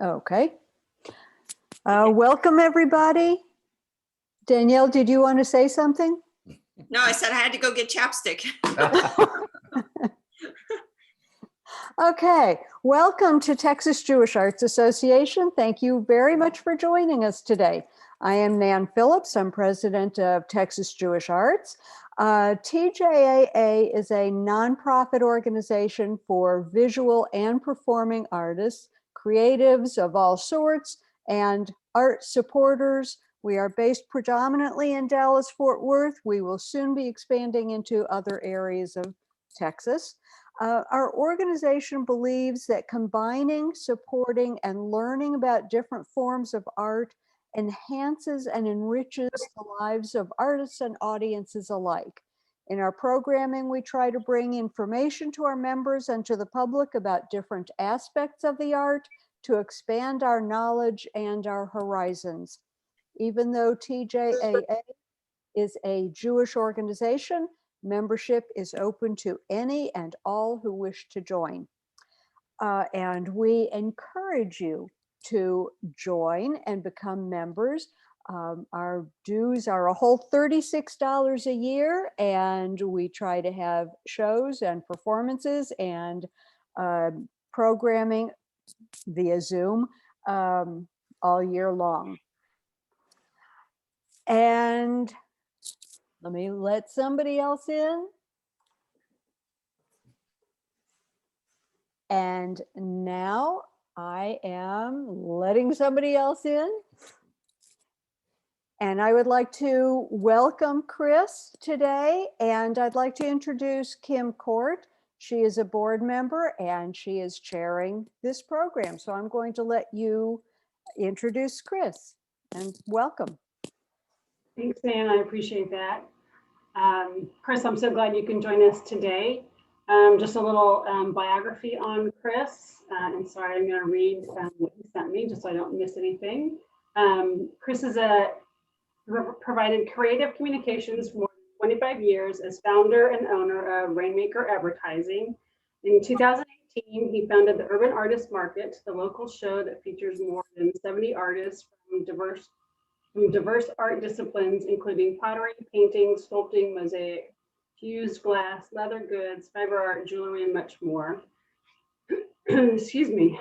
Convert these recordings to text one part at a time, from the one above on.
Okay. Welcome, everybody. Danielle, did you want to say something? No, I said I had to go get chapstick. Okay. Welcome to Texas Jewish Arts Association. Thank you very much for joining us today. I am Nan Phillips. I'm president of Texas Jewish Arts. TJAA is a nonprofit organization for visual and performing artists, creatives of all sorts, and art supporters. We are based predominantly in Dallas-Fort Worth. We will soon be expanding into other areas of Texas. Our organization believes that combining, supporting, and learning about different forms of art enhances and enriches the lives of artists and audiences alike. In our programming, we try to bring information to our members and to the public about different aspects of the art to expand our knowledge and our horizons. Even though TJAA is a Jewish organization, membership is open to any and all who wish to join. And we encourage you to join and become members. Our dues are a whole $36 a year, and we try to have shows and performances and programming via Zoom all year long. And let me let somebody else in. And now I am letting somebody else in. And I would like to welcome Chris today. And I'd like to introduce Kim Court. She is a board member and she is chairing this program. So I'm going to let you introduce Chris and welcome. Thanks, Nan. I appreciate that. Chris, I'm so glad you can join us today. Just a little biography on Chris. And sorry, I'm going to read what he sent me just so I don't miss anything. Chris has provided creative communications for more than 25 years as founder and owner of Rainmaker Advertising. In 2018, he founded the Urban Artist Market, the local show that features more than 70 artists from diverse art disciplines, including pottery, painting, sculpting, mosaic, fused glass, leather goods, fiber art, jewelry, and much more. Excuse me.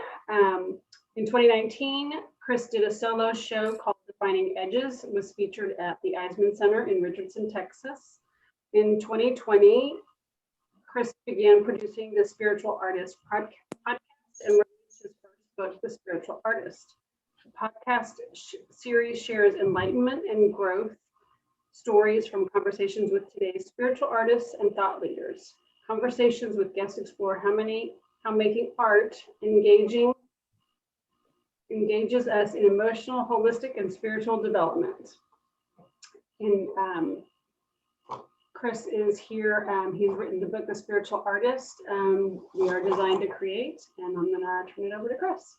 In 2019, Chris did a solo show called Defining Edges. It was featured at the Eisman Center in Richardson, Texas. In 2020, Chris began producing the Spiritual Artist podcast and released his first book, The Spiritual Artist. The podcast series shares enlightenment and growth stories from conversations with today's spiritual artists and thought leaders. Conversations with guests explore how making art engages us in emotional, holistic, and spiritual development. And Chris is here. He's written the book, The Spiritual Artist. We are designed to create, and I'm gonna turn it over to Chris.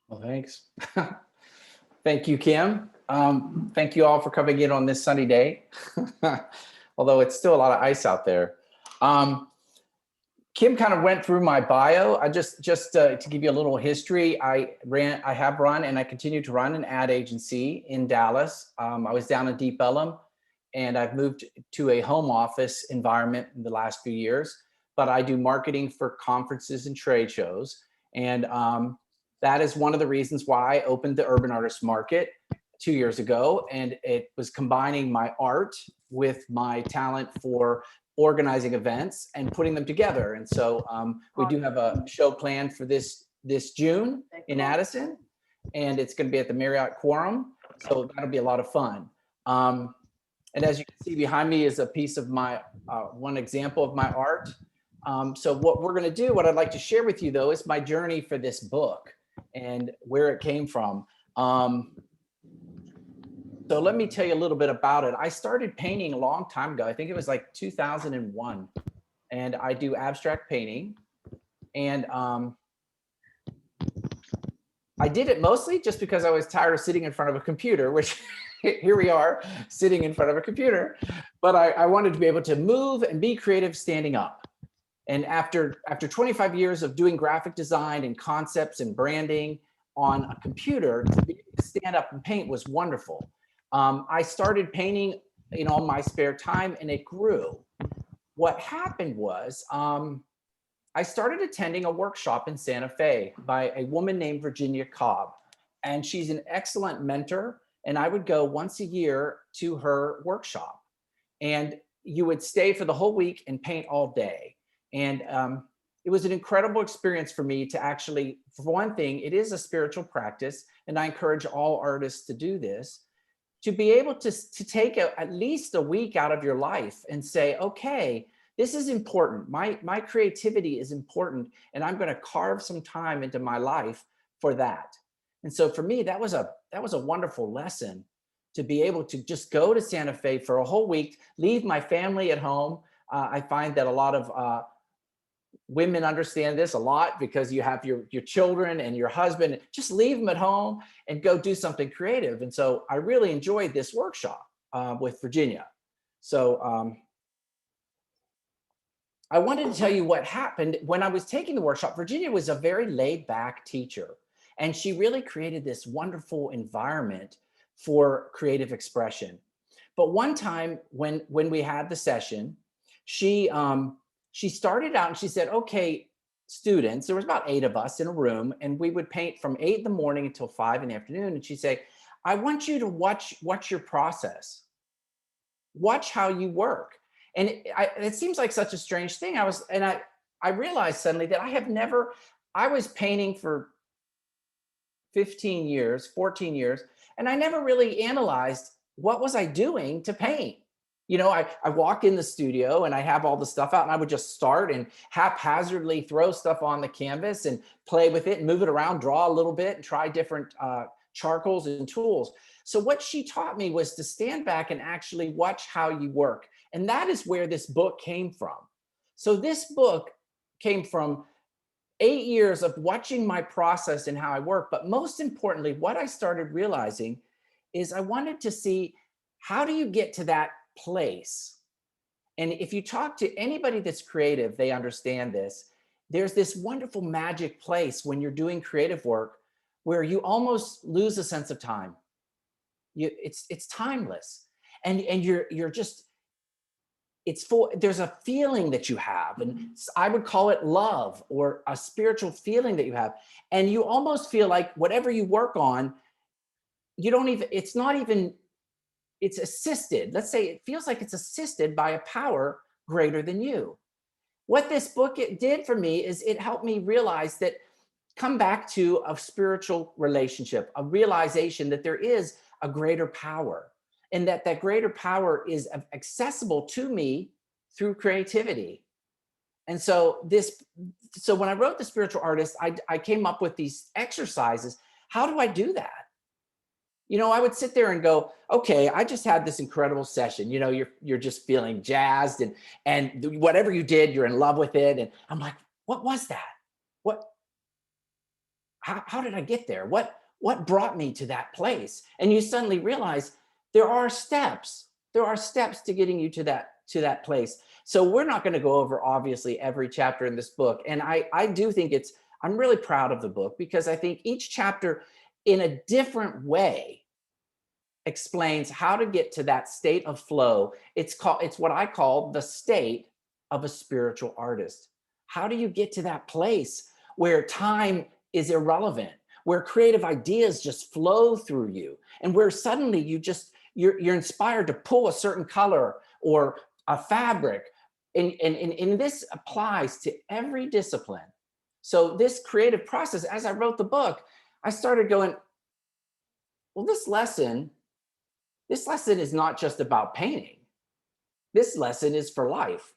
Well, thanks. Thank you, Kim. Thank you all for coming in on this sunny day, although it's still a lot of ice out there. Kim kind of went through my bio. I just to give you a little history, I have run and I continue to run an ad agency in Dallas. I was down in Deep Ellum, and I've moved to a home office environment in the last few years, but I do marketing for conferences and trade shows. And that is one of the reasons why I opened the Urban Artist Market 2 years ago. And it was combining my art with my talent for organizing events and putting them together. And so we do have a show planned for this June in Addison, and it's going to be at the Marriott Quorum. So that'll be a lot of fun. And as you can see behind me is a piece of my, one example of my art. So what we're going to do, what I'd like to share with you though, is my journey for this book and where it came from. So let me tell you a little bit about it. I started painting a long time ago. I think it was like 2001, and I do abstract painting. And I did it mostly just because I was tired of sitting in front of a computer, which here we are sitting in front of a computer, but I wanted to be able to move and be creative standing up. And after 25 years of doing graphic design and concepts and branding, on a computer to be able to stand up and paint was wonderful. I started painting in all my spare time, and it grew. What happened was I started attending a workshop in Santa Fe by a woman named Virginia Cobb, and she's an excellent mentor. And I would go once a year to her workshop, and you would stay for the whole week and paint all day. And it was an incredible experience for me to actually, for one thing, it is a spiritual practice, and I encourage all artists to do this, to be able to take at least a week out of your life and say, okay, this is important. My creativity is important, and I'm going to carve some time into my life for that. And so for me, that was a wonderful lesson, to be able to just go to Santa Fe for a whole week, leave my family at home. I find that a lot of women understand this a lot, because you have your children and your husband, just leave them at home and go do something creative. And so I really enjoyed this workshop with Virginia. So I wanted to tell you what happened when I was taking the workshop. Virginia was a very laid back teacher, and she really created this wonderful environment for creative expression. But one time when we had the session, she started out and she said, okay, students, there was about 8 of us in a room, and we would paint from 8 in the morning until 5 in the afternoon. And she'd say, I want you to watch your process. Watch how you work. And it seems like such a strange thing. I realized suddenly that I was painting for 15 years, 14 years, and I never really analyzed what was I doing to paint. You know, I walk in the studio and I have all the stuff out, and I would just start and haphazardly throw stuff on the canvas and play with it and move it around, draw a little bit and try different charcoals and tools. So what she taught me was to stand back and actually watch how you work. And that is where this book came from. So this book came from 8 years of watching my process and how I work. But most importantly, what I started realizing is I wanted to see, how do you get to that place? And if you talk to anybody that's creative, they understand this. There's this wonderful magic place when you're doing creative work where you almost lose a sense of time. It's timeless, and you're just, there's a feeling that you have, and I would call it love, or a spiritual feeling that you have, and you almost feel like whatever you work on, it's assisted. Let's say it feels like it's assisted by a power greater than you. What this book did for me is it helped me realize that, come back to a spiritual relationship, a realization that there is a greater power, and that greater power is accessible to me through creativity. And so when I wrote The Spiritual Artist, I came up with these exercises. How do I do that? You know, I would sit there and go, okay, I just had this incredible session. You know, you're just feeling jazzed, and whatever you did, you're in love with it. And I'm like, what was that? How did I get there? What brought me to that place? And you suddenly realize there are steps. There are steps to getting you to that place. So we're not going to go over, obviously, every chapter in this book. And I do think I'm really proud of the book, because I think each chapter in a different way explains how to get to that state of flow. It's what I call the state of a spiritual artist. How do you get to that place where time is irrelevant, where creative ideas just flow through you, and where suddenly you're inspired to pull a certain color or a fabric, and this applies to every discipline. So this creative process, as I wrote the book, I started going, well, this lesson is not just about painting. This lesson is for life.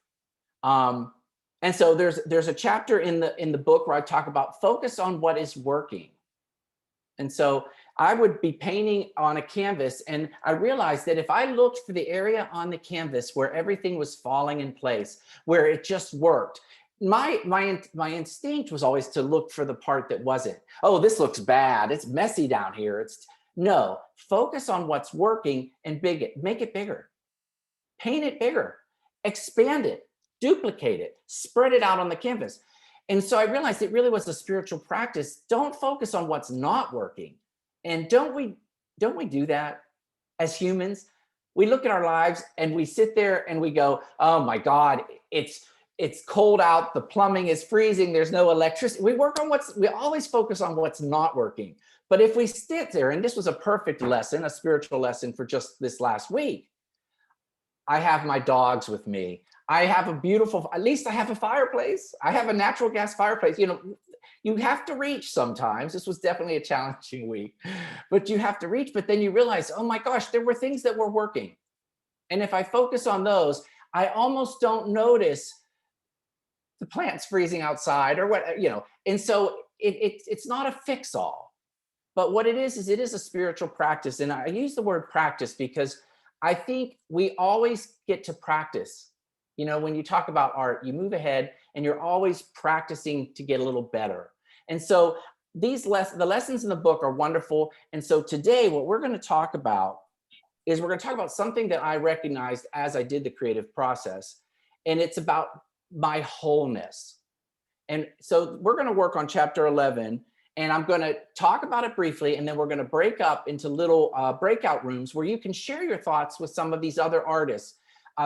And so there's a chapter in the book where I talk about focus on what is working. And so I would be painting on a canvas, and I realized that if I looked for the area on the canvas where everything was falling in place, where it just worked, my instinct was always to look for the part that wasn't. Oh, this looks bad. It's messy down here. No, focus on what's working and make it bigger. Paint it bigger, expand it, duplicate it, spread it out on the canvas. And so I realized it really was a spiritual practice. Don't focus on what's not working. And don't we do that as humans? We look at our lives and we sit there and we go, oh my God, it's cold out, the plumbing is freezing, there's no electricity. We always focus on what's not working. But if we sit there, and this was a perfect lesson, a spiritual lesson for just this last week, I have my dogs with me. I have a beautiful, at least I have a fireplace. I have a natural gas fireplace. You know, you have to reach sometimes. This was definitely a challenging week, but you have to reach. But then you realize, oh my gosh, there were things that were working. And if I focus on those, I almost don't notice the plants freezing outside or what, you know. And so it's not a fix-all. But what it is it is a spiritual practice. And I use the word practice because I think we always get to practice. You know, when you talk about art, you move ahead and you're always practicing to get a little better. And so the lessons in the book are wonderful. And so today, what we're going to talk about is we're going to talk about something that I recognized as I did the creative process. And it's about my wholeness. And so we're going to work on chapter 11. And I'm going to talk about it briefly, and then we're going to break up into little breakout rooms where you can share your thoughts with some of these other artists.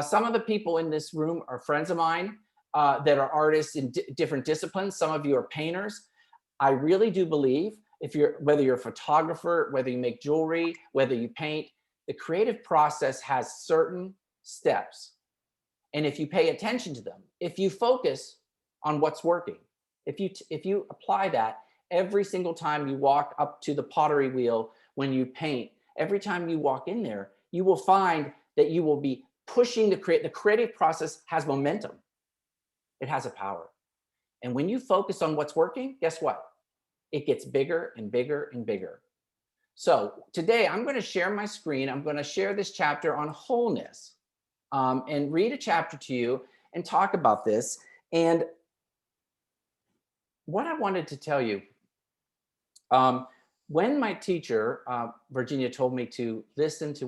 Some of the people in this room are friends of mine that are artists in different disciplines. Some of you are painters. I really do believe whether you're a photographer, whether you make jewelry, whether you paint, the creative process has certain steps. And if you pay attention to them, if you focus on what's working, if you apply that, every single time you walk up to the pottery wheel when you paint, every time you walk in there, you will find that you will be pushing the creative process has momentum. It has a power. And when you focus on what's working, guess what? It gets bigger and bigger and bigger. So today I'm going to share my screen. I'm going to share this chapter on wholeness and read a chapter to you and talk about this. And what I wanted to tell you, when my teacher, Virginia, told me to listen to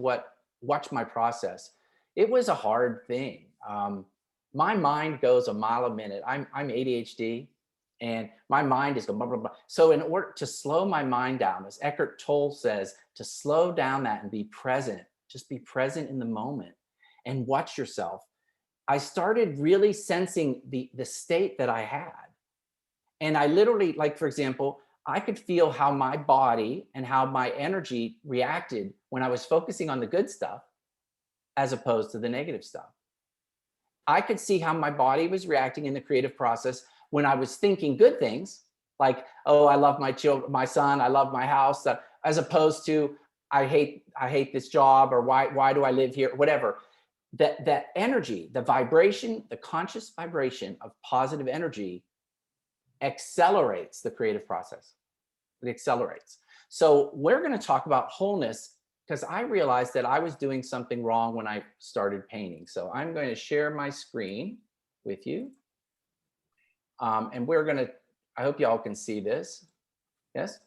watch my process, it was a hard thing. My mind goes a mile a minute. I'm ADHD and my mind is going blah, blah, blah. So in order to slow my mind down, as Eckhart Tolle says, to slow down that and be present, just be present in the moment and watch yourself. I started really sensing the state that I had. And I literally, like, for example, I could feel how my body and how my energy reacted when I was focusing on the good stuff as opposed to the negative stuff. I could see how my body was reacting in the creative process when I was thinking good things, like, oh, I love my children, my son, I love my house, as opposed to I hate this job, or why do I live here, whatever. That energy, the vibration, the conscious vibration of positive energy accelerates the creative process. It accelerates. So we're going to talk about wholeness because I realized that I was doing something wrong when I started painting. So I'm going to share my screen with you. And I hope y'all can see this. Yes?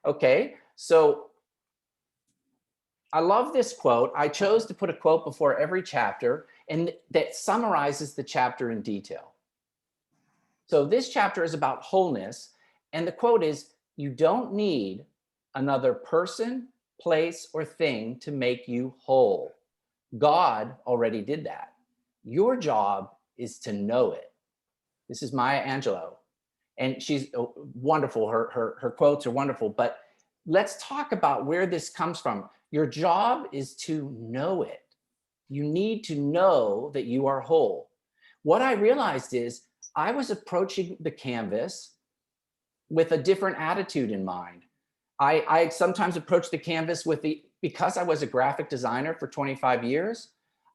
Okay. So I love this quote. I chose to put a quote before every chapter, and that summarizes the chapter in detail. So this chapter is about wholeness, and the quote is, "You don't need another person, place, or thing to make you whole. God already did that. Your job is to know it." This is Maya Angelou, and she's wonderful. Her quotes are wonderful, but let's talk about where this comes from. Your job is to know it. You need to know that you are whole. What I realized is I was approaching the canvas with a different attitude in mind. I sometimes approach the canvas because I was a graphic designer for 25 years,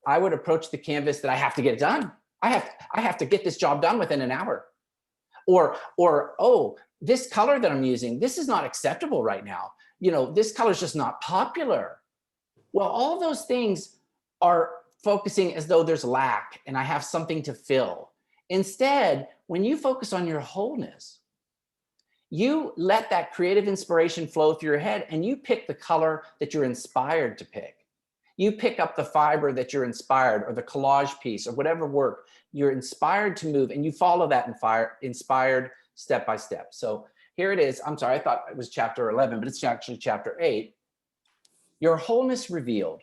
I would approach the canvas that I have to get it done. I have to get this job done within an hour. Or, oh, this color that I'm using, this is not acceptable right now. You know, this color is just not popular. Well, all those things are focusing as though there's lack and I have something to fill. Instead, when you focus on your wholeness, you let that creative inspiration flow through your head and you pick the color that you're inspired to pick. You pick up the fiber that you're inspired, or the collage piece, or whatever work you're inspired to move, and you follow that inspired step by step. So here it is. I'm sorry, I thought it was chapter 11, but it's actually chapter 8. Your wholeness revealed.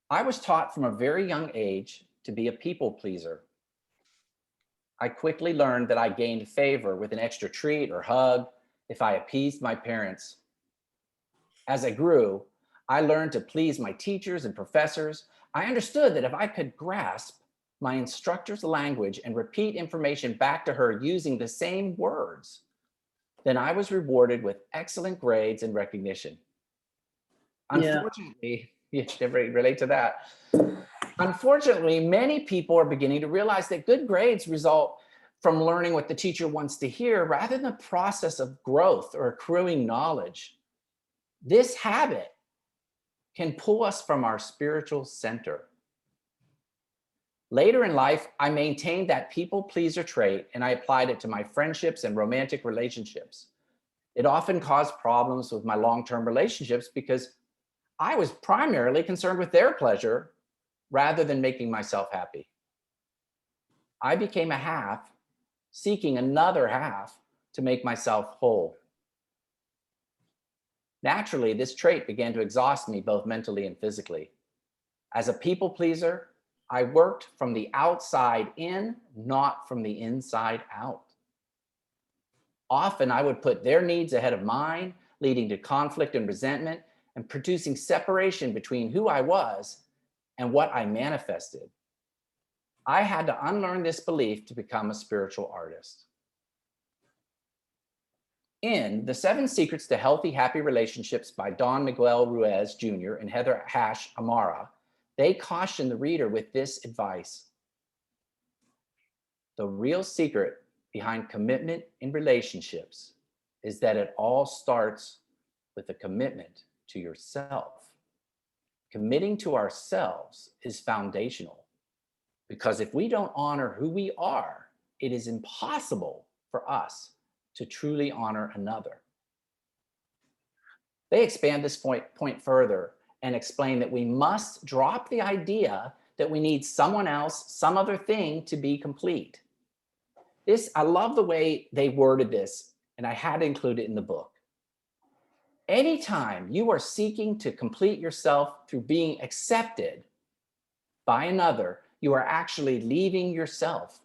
I was taught from a very young age to be a people pleaser. I quickly learned that I gained favor with an extra treat or hug if I appeased my parents. As I grew, I learned to please my teachers and professors. I understood that if I could grasp my instructor's language and repeat information back to her using the same words, then I was rewarded with excellent grades and recognition. Yeah. Unfortunately, you should relate to that. Unfortunately, many people are beginning to realize that good grades result from learning what the teacher wants to hear rather than the process of growth or accruing knowledge. This habit can pull us from our spiritual center. Later in life, I maintained that people pleaser trait and I applied it to my friendships and romantic relationships. It often caused problems with my long-term relationships because I was primarily concerned with their pleasure rather than making myself happy. I became a half, seeking another half to make myself whole. Naturally, this trait began to exhaust me both mentally and physically. As a people pleaser, I worked from the outside in, not from the inside out. Often I would put their needs ahead of mine, leading to conflict and resentment and producing separation between who I was and what I manifested. I had to unlearn this belief to become a spiritual artist. In The 7 Secrets to Healthy, Happy Relationships by Don Miguel Ruiz Jr. and Heather Hash Amara, they caution the reader with this advice. The real secret behind commitment in relationships is that it all starts with a commitment to yourself. Committing to ourselves is foundational because if we don't honor who we are, it is impossible for us to truly honor another. They expand this point further and explain that we must drop the idea that we need someone else, some other thing to be complete. I love the way they worded this, and I had to include it in the book. Anytime you are seeking to complete yourself through being accepted by another, you are actually leaving yourself.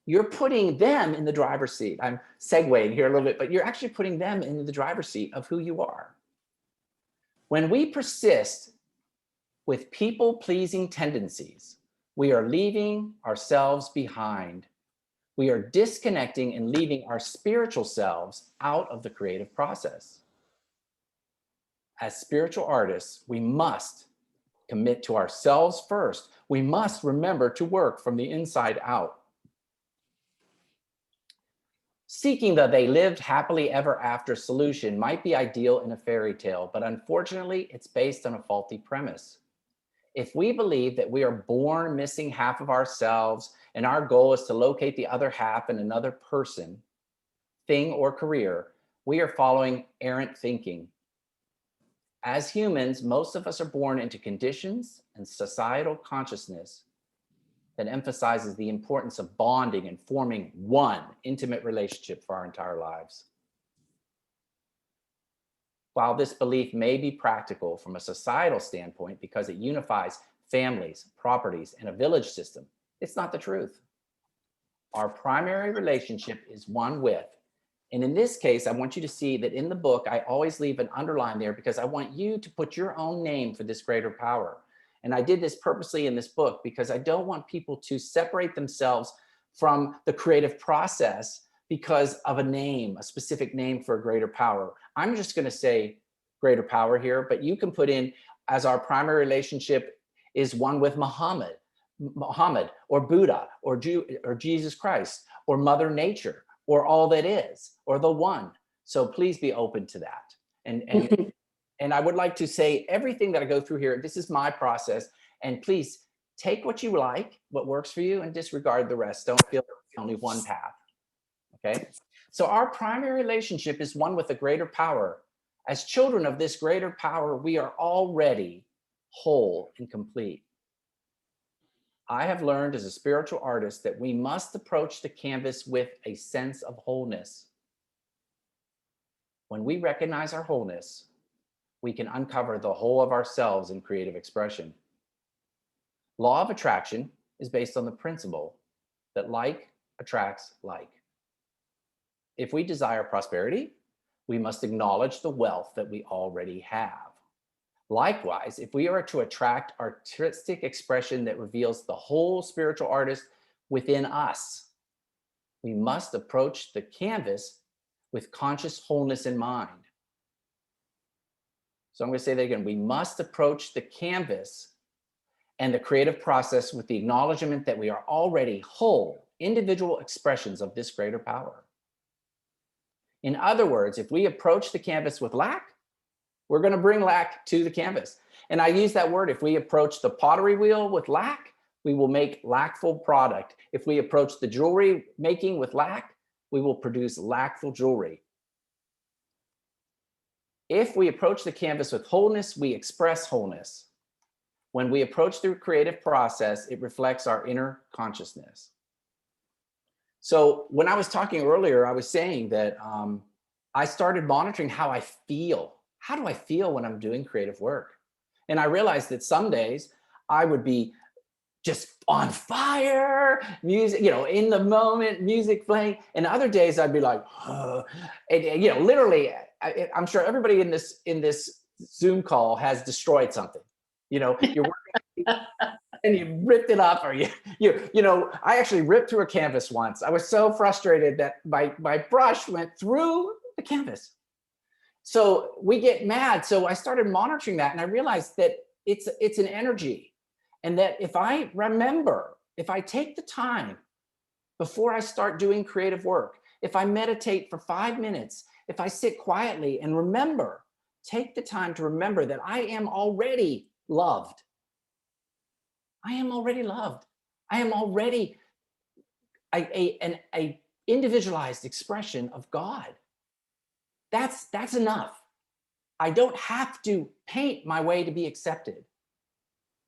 You're putting them in the driver's seat. I'm segueing here a little bit, but you're actually putting them in the driver's seat of who you are. When we persist with people-pleasing tendencies, we are leaving ourselves behind. We are disconnecting and leaving our spiritual selves out of the creative process. As spiritual artists, we must commit to ourselves first. We must remember to work from the inside out. Seeking the "they lived happily ever after" solution might be ideal in a fairy tale, but unfortunately, it's based on a faulty premise. If we believe that we are born missing half of ourselves and our goal is to locate the other half in another person, thing, or career, we are following errant thinking. As humans, most of us are born into conditions and societal consciousness that emphasizes the importance of bonding and forming one intimate relationship for our entire lives. While this belief may be practical from a societal standpoint because it unifies families, properties, and a village system, it's not the truth. Our primary relationship is one with, and in this case, I want you to see that in the book, I always leave an underline there because I want you to put your own name for this greater power. And I did this purposely in this book because I don't want people to separate themselves from the creative process because of a name, a specific name for a greater power. I'm just going to say greater power here, but you can put in as our primary relationship is one with Muhammad or Buddha or Jesus Christ or Mother Nature or all that is or the one. So please be open to that. And I would like to say everything that I go through here, this is my process. And please take what you like, what works for you, and disregard the rest. Don't feel only one path. Okay. So our primary relationship is one with a greater power. As children of this greater power, we are already whole and complete. I have learned as a spiritual artist that we must approach the canvas with a sense of wholeness. When we recognize our wholeness, we can uncover the whole of ourselves in creative expression. Law of attraction is based on the principle that like attracts like. If we desire prosperity, we must acknowledge the wealth that we already have. Likewise, if we are to attract artistic expression that reveals the whole spiritual artist within us, we must approach the canvas with conscious wholeness in mind. So I'm going to say that again. We must approach the canvas and the creative process with the acknowledgement that we are already whole, individual expressions of this greater power. In other words, if we approach the canvas with lack, we're going to bring lack to the canvas. And I use that word. If we approach the pottery wheel with lack, we will make lackful product. If we approach the jewelry making with lack, we will produce lackful jewelry. If we approach the canvas with wholeness, we express wholeness. When we approach the creative process, it reflects our inner consciousness. So when I was talking earlier, I was saying that I started monitoring how I feel. How do I feel when I'm doing creative work? And I realized that some days I would be just on fire, music, in the moment, music playing. And other days I'd be like, and, literally, I'm sure everybody in this Zoom call has destroyed something. You're working and you ripped it up, or I actually ripped through a canvas once. I was so frustrated that my brush went through the canvas. So we get mad. So I started monitoring that, and I realized that it's an energy. And that if I take the time before I start doing creative work, if I meditate for 5 minutes, if I sit quietly and take the time to remember that I am already loved. I am already loved. I am already an individualized expression of God. That's enough. I don't have to paint my way to be accepted.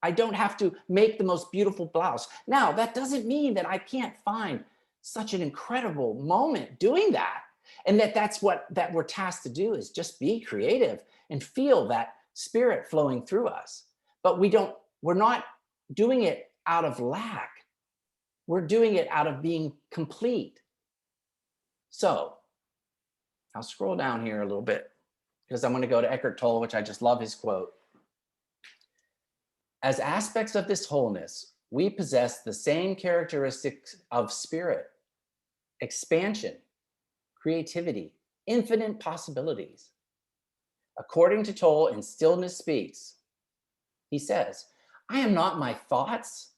I don't have to make the most beautiful blouse. Now, that doesn't mean that I can't find such an incredible moment doing that. And that's what we're tasked to do, is just be creative and feel that spirit flowing through us. But we're not doing it out of lack. We're doing it out of being complete. So I'll scroll down here a little bit because I'm going to go to Eckhart Tolle, which I just love his quote. As aspects of this wholeness, we possess the same characteristics of spirit, expansion, creativity, infinite possibilities. According to Tolle in Stillness Speaks, he says, I am not my thoughts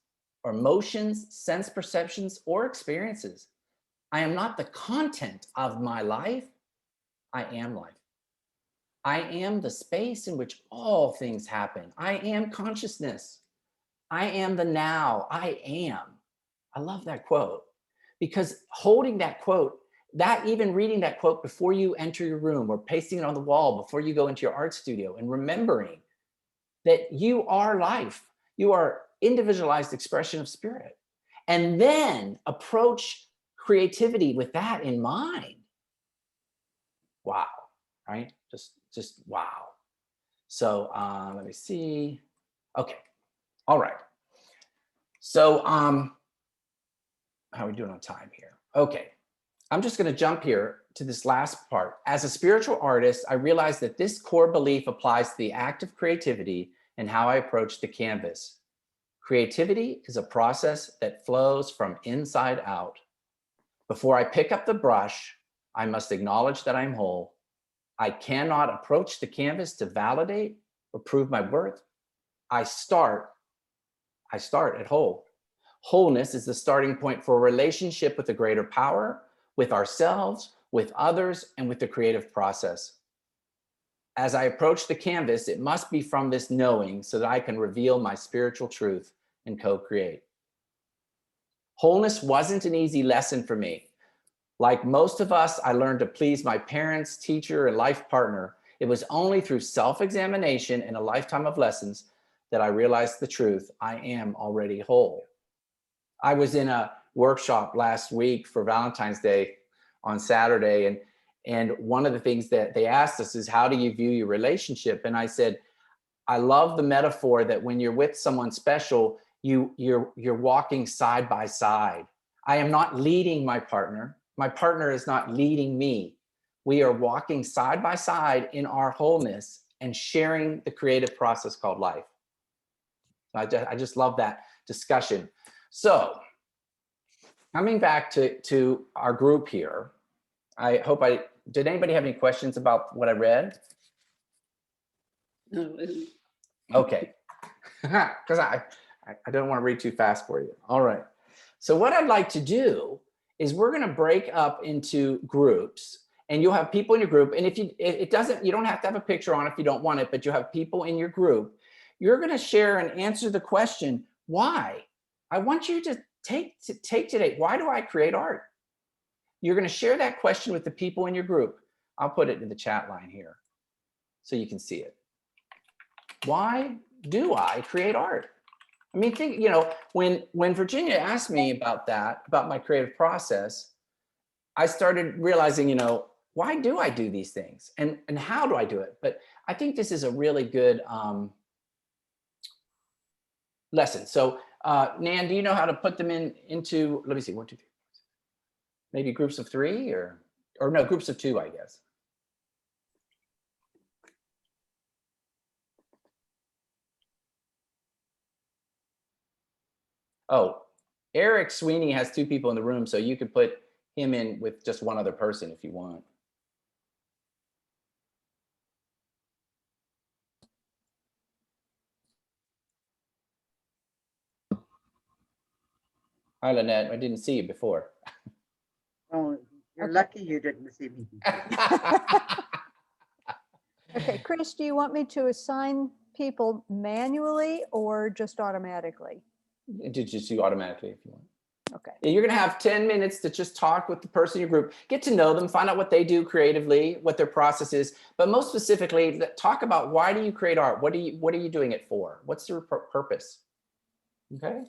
or emotions, sense perceptions, or experiences. I am not the content of my life. I am life. I am the space in which all things happen. I am consciousness. I am the now. I am. I love that quote, because holding that quote, even reading that quote before you enter your room or pasting it on the wall before you go into your art studio, and remembering that you are life, you are individualized expression of spirit, and then approach creativity with that in mind. Wow, right? Just wow. So let me see. Okay, all right. So how are we doing on time here? Okay, I'm just going to jump here to this last part. As a spiritual artist, I realized that this core belief applies to the act of creativity and how I approach the canvas. Creativity is a process that flows from inside out. Before I pick up the brush, I must acknowledge that I'm whole. I cannot approach the canvas to validate or prove my worth. I start at whole. Wholeness is the starting point for a relationship with a greater power, with ourselves, with others, and with the creative process. As I approach the canvas, it must be from this knowing so that I can reveal my spiritual truth and co-create. Wholeness wasn't an easy lesson for me. Like most of us, I learned to please my parents, teacher, and life partner. It was only through self-examination and a lifetime of lessons that I realized the truth. I am already whole. I was in a workshop last week for Valentine's Day on Saturday, and one of the things that they asked us is, how do you view your relationship? And I said, I love the metaphor that when you're with someone special, you're walking side by side. I am not leading my partner. My partner is not leading me. We are walking side by side in our wholeness and sharing the creative process called life. I just love that discussion. So coming back to our group here, did anybody have any questions about what I read? No, Okay, because I don't want to read too fast for you. All right. So what I'd like to do is we're going to break up into groups, and you'll have people in your group. And if you don't have to have a picture on if you don't want it, but you have people in your group. You're going to share and answer the question, why? I want you to take today. Why do I create art? You're going to share that question with the people in your group. I'll put it in the chat line here so you can see it. Why do I create art? I mean, think, when Virginia asked me about that, about my creative process, I started realizing, why do I do these things, and how do I do it? But I think this is a really good lesson. So Nan, do you know how to put them into, let me see, 1, 2, 3, maybe groups of 3 or no, groups of 2, I guess. Oh, Eric Sweeney has 2 people in the room, so you could put him in with just one other person if you want. Hi, Lynette. I didn't see you before. Oh, you're Okay. lucky you didn't see me. Okay, Chris, do you want me to assign people manually or just automatically? Just do automatically if you want. Okay. Yeah, you're going to have 10 minutes to just talk with the person in your group, get to know them, find out what they do creatively, what their process is, but most specifically, talk about, why do you create art? What are you doing it for? What's your purpose? Okay.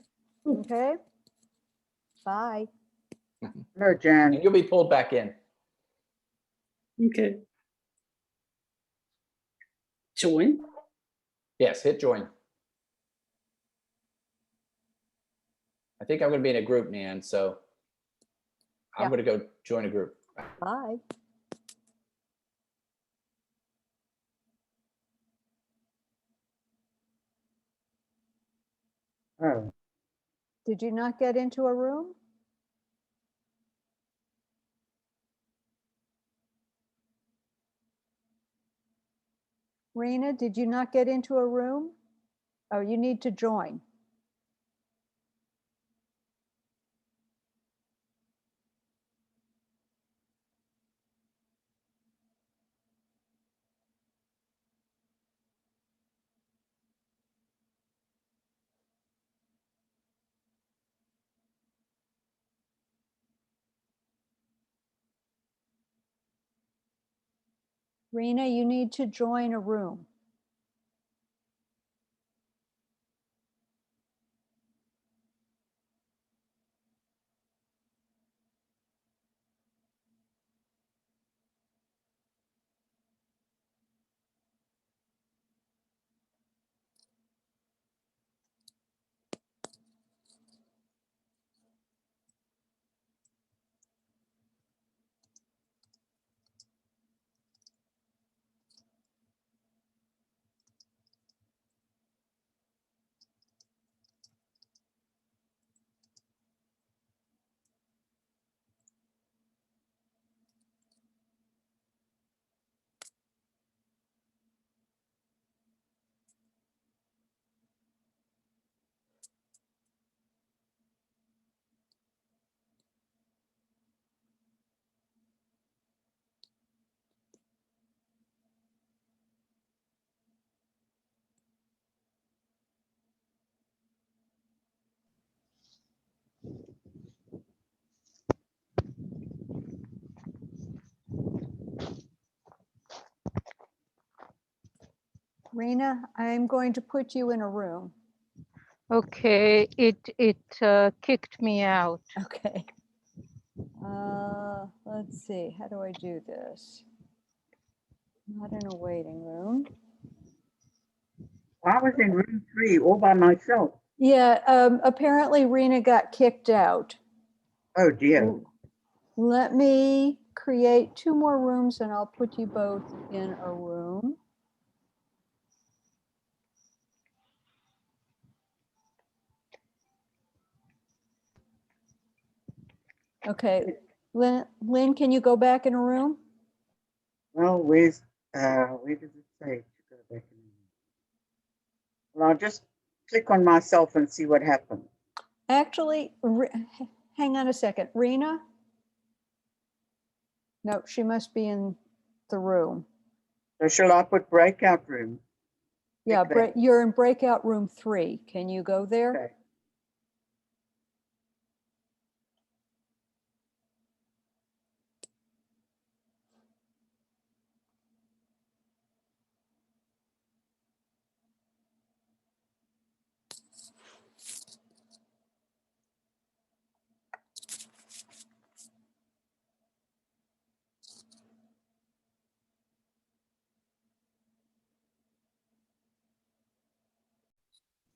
Okay. Bye. No, Jan. And you'll be pulled back in. okay. Join. Yes, hit join. I think I'm going to be in a group, Nan, so I'm Yeah. going to go join a group. Bye. Oh, Did you not get into a room? Rena, did you not get into a room? Oh, you need to join. Rena, you need to join a room. Rena, I'm going to put you in a room. Okay, it kicked me out. Okay. Let's see, how do I do this? Not in a waiting room. I was in room 3 all by myself. Yeah, apparently Rena got kicked out. Oh dear. Let me create 2 more rooms and I'll put you both in a room. Okay, Lynn, can you go back in a room? Well, where does it say to go back in? Well, I'll just click on myself and see what happens. Actually, hang on a second. Rena? No, she must be in the room. So shall I put breakout room? Yeah, Okay. you're in breakout room 3. Can you go there? Okay.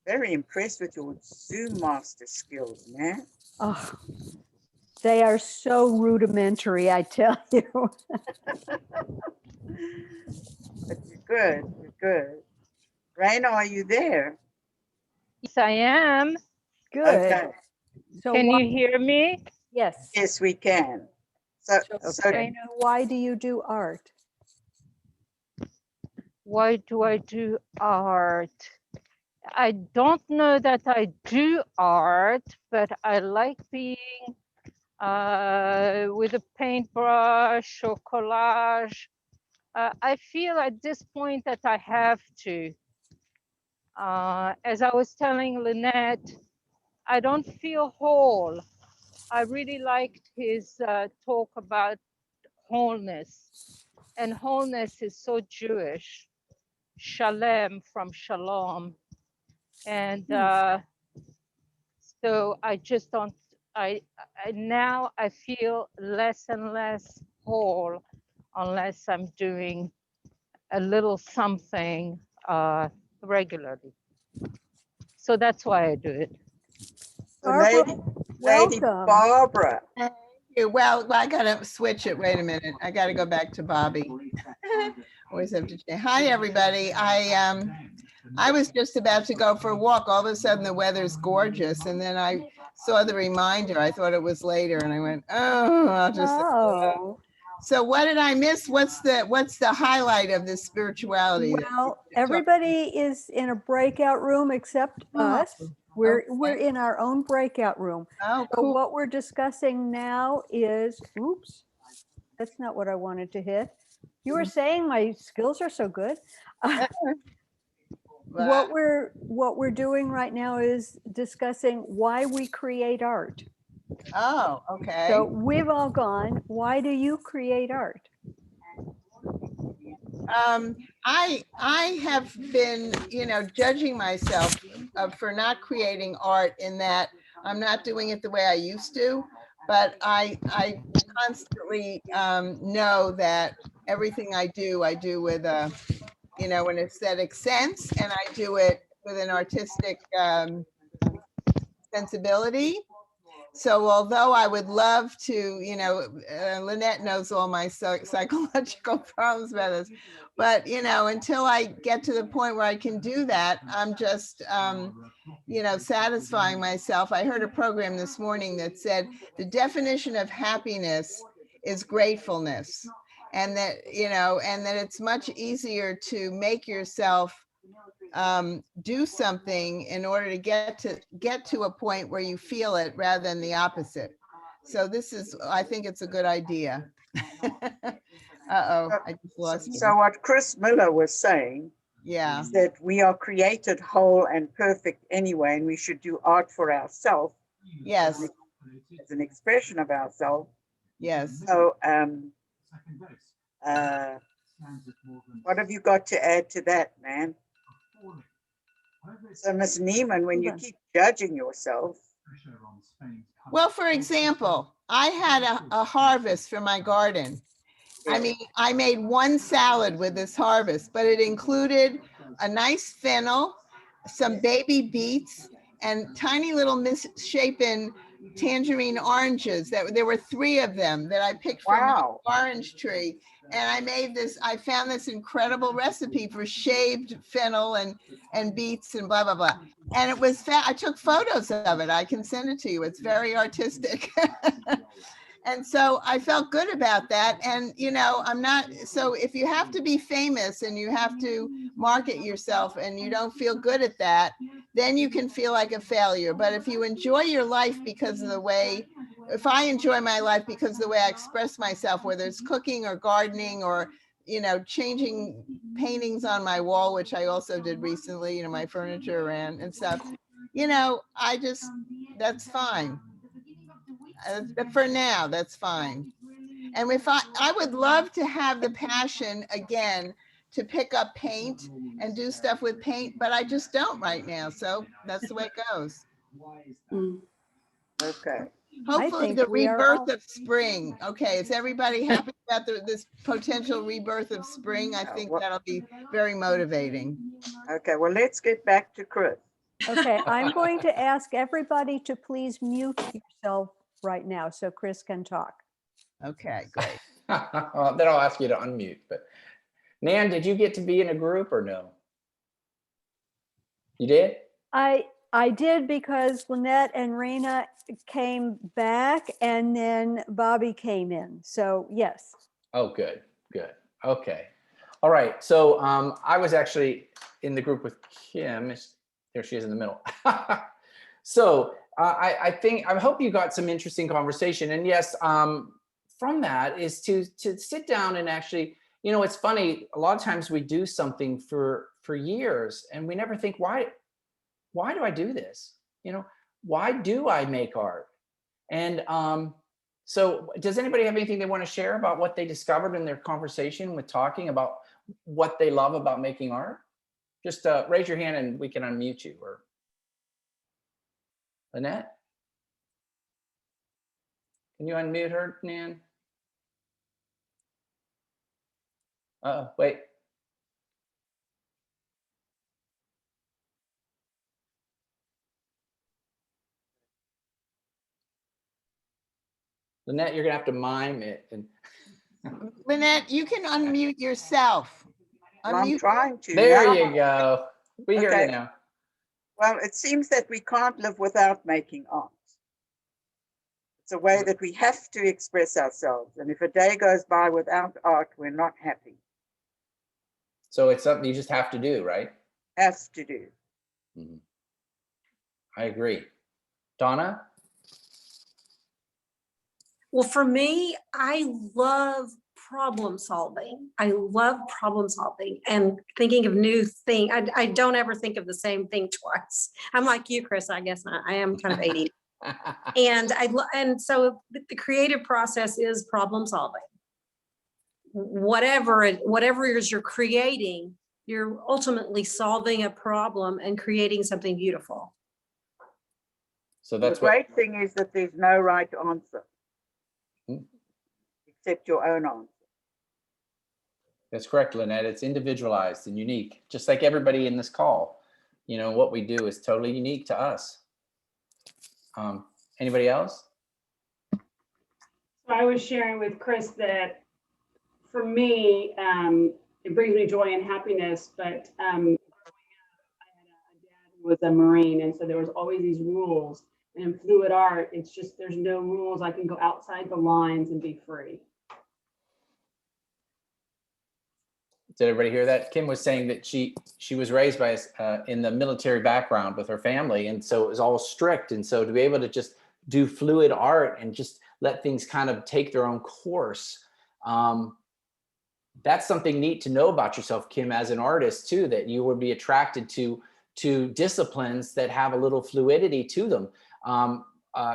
Very impressed with your Zoom master skills, man. Oh, they are so rudimentary, I tell you. But you're good. You're good. Raina, are you there? Yes, I am. Good. Okay. So Can why, you hear me? yes. Yes, we can. So, Okay. Rena, why do you do art? Why do I do art? I don't know that I do art, but I like being with a paintbrush or collage. I feel at this point that I have to. As I was telling Lynette, I don't feel whole. I really liked his talk about wholeness, and wholeness is so Jewish. Shalem from shalom, and so I just don't. I now I feel less and less whole unless I'm doing a little something regularly. So that's why I do it. So Barbara, Lady welcome. Barbara. Thank you. Well, I gotta switch it. Wait a minute. I gotta go back to Bobby. Always have to change. Hi, everybody. I was just about to go for a walk. All of a sudden, the weather's gorgeous, and then I saw the reminder. I thought it was later, and I went, "Oh, I'll just." Oh, So, what did I miss? What's the highlight of this spirituality? well, everybody is in a breakout room except us. We're okay. in our own breakout room. Oh, So cool. what we're discussing now is, oops, that's not what I wanted to hit. You were saying my skills are so good. What we're doing right now is discussing why we create art. Oh, okay. So we've all gone, why do you create art? I have been, judging myself for not creating art in that I'm not doing it the way I used to, but I constantly know that everything I do with an aesthetic sense, and I do it with an artistic sensibility. So although I would love to, Lynette knows all my psychological problems about this, but, until I get to the point where I can do that, I'm just, satisfying myself. I heard a program this morning that said the definition of happiness is gratefulness, and that, and that it's much easier to make yourself do something in order to get to a point where you feel it rather than the opposite. So I think it's a good idea. Uh-oh, I just lost you. So what Chris Miller was saying Yeah. is that we are created whole and perfect anyway, and we should do art for ourselves. Yes. As an expression of ourselves. Yes. So what have you got to add to that, man? So Miss Neiman, when you Hold on. keep judging yourself, Well, for example, I had a harvest from my garden. I mean, I made one salad with this harvest, but it included a nice fennel, some baby beets, and tiny little misshapen tangerine oranges. There were 3 of them that I picked from my wow. orange tree. And I made this, I found this incredible recipe for shaved fennel and beets and blah, blah, blah. And it was, I took photos of it. I can send it to you. It's very artistic. And so I felt good about that. And, you know, I'm not, so if you have to be famous and you have to market yourself and you don't feel good at that, then you can feel like a failure. But if you enjoy your life because of the way, if I enjoy my life because of the way I express myself, whether it's cooking or gardening or, you know, changing paintings on my wall, which I also did recently, you know, my furniture and stuff, you know, I just, that's fine. For now, that's fine. And if I would love to have the passion again to pick up paint and do stuff with paint, but I just don't right now. So that's the way it goes. Okay. Hopefully think the we are rebirth all- of spring. Okay, is everybody happy about this potential rebirth of spring? I think well- that'll be very motivating. Okay, well, let's get back to Chris. Okay, I'm going to ask everybody to please mute yourself right now so Chris can talk. Okay, great. Well, then I'll ask you to unmute, but Nan, did you get to be in a group or no? You did? I did because Lynette and Rena came back and then Bobby came in. So yes. Oh, good, good. Okay. All right. So I was actually in the group with Kim. There she is in the middle. So I hope you got some interesting conversation. And yes, from that is to sit down and actually, you know, it's funny, a lot of times we do something for years and we never think, why do I do this? You know, why do I make art? And so does anybody have anything they want to share about what they discovered in their conversation with talking about what they love about making art? Just raise your hand and we can unmute you. Or Lynette? Can you unmute her, Nan? Wait. Lynette, you're gonna have to mime it. And Lynette, you can unmute yourself. Well, I'm Unmute. trying to. there now. you go. We hear Okay. you now. Well, it seems that we can't live without making art. It's a way that we have to express ourselves. And if a day goes by without art, we're not happy. So it's something you just have to do, right? Has to do. Mhm. I agree. Donna? Well, for me, I love problem solving. I love problem solving and thinking of new things. I don't ever think of the same thing twice. I'm like you, Chris. I guess I am kind of 80. And and so the creative process is problem solving. Whatever it is you're creating, you're ultimately solving a problem and creating something beautiful. So The that's what, great thing is that there's no right answer. Hmm. Except your own answer. that's correct, Lynette. It's individualized and unique, just like everybody in this call. You know, what we do is totally unique to us. Anybody else? So I was sharing with Chris that for me, it brings me joy and happiness, but I had a dad who was a Marine, and so there was always these rules. And in fluid art, it's just, there's no rules. I can go outside the lines and be free. Did everybody hear that? Kim was saying that she was raised by us in the military background with her family, and so it was all strict. And so to be able to just do fluid art and just let things kind of take their own course, that's something neat to know about yourself, Kim, as an artist too, that you would be attracted to disciplines that have a little fluidity to them.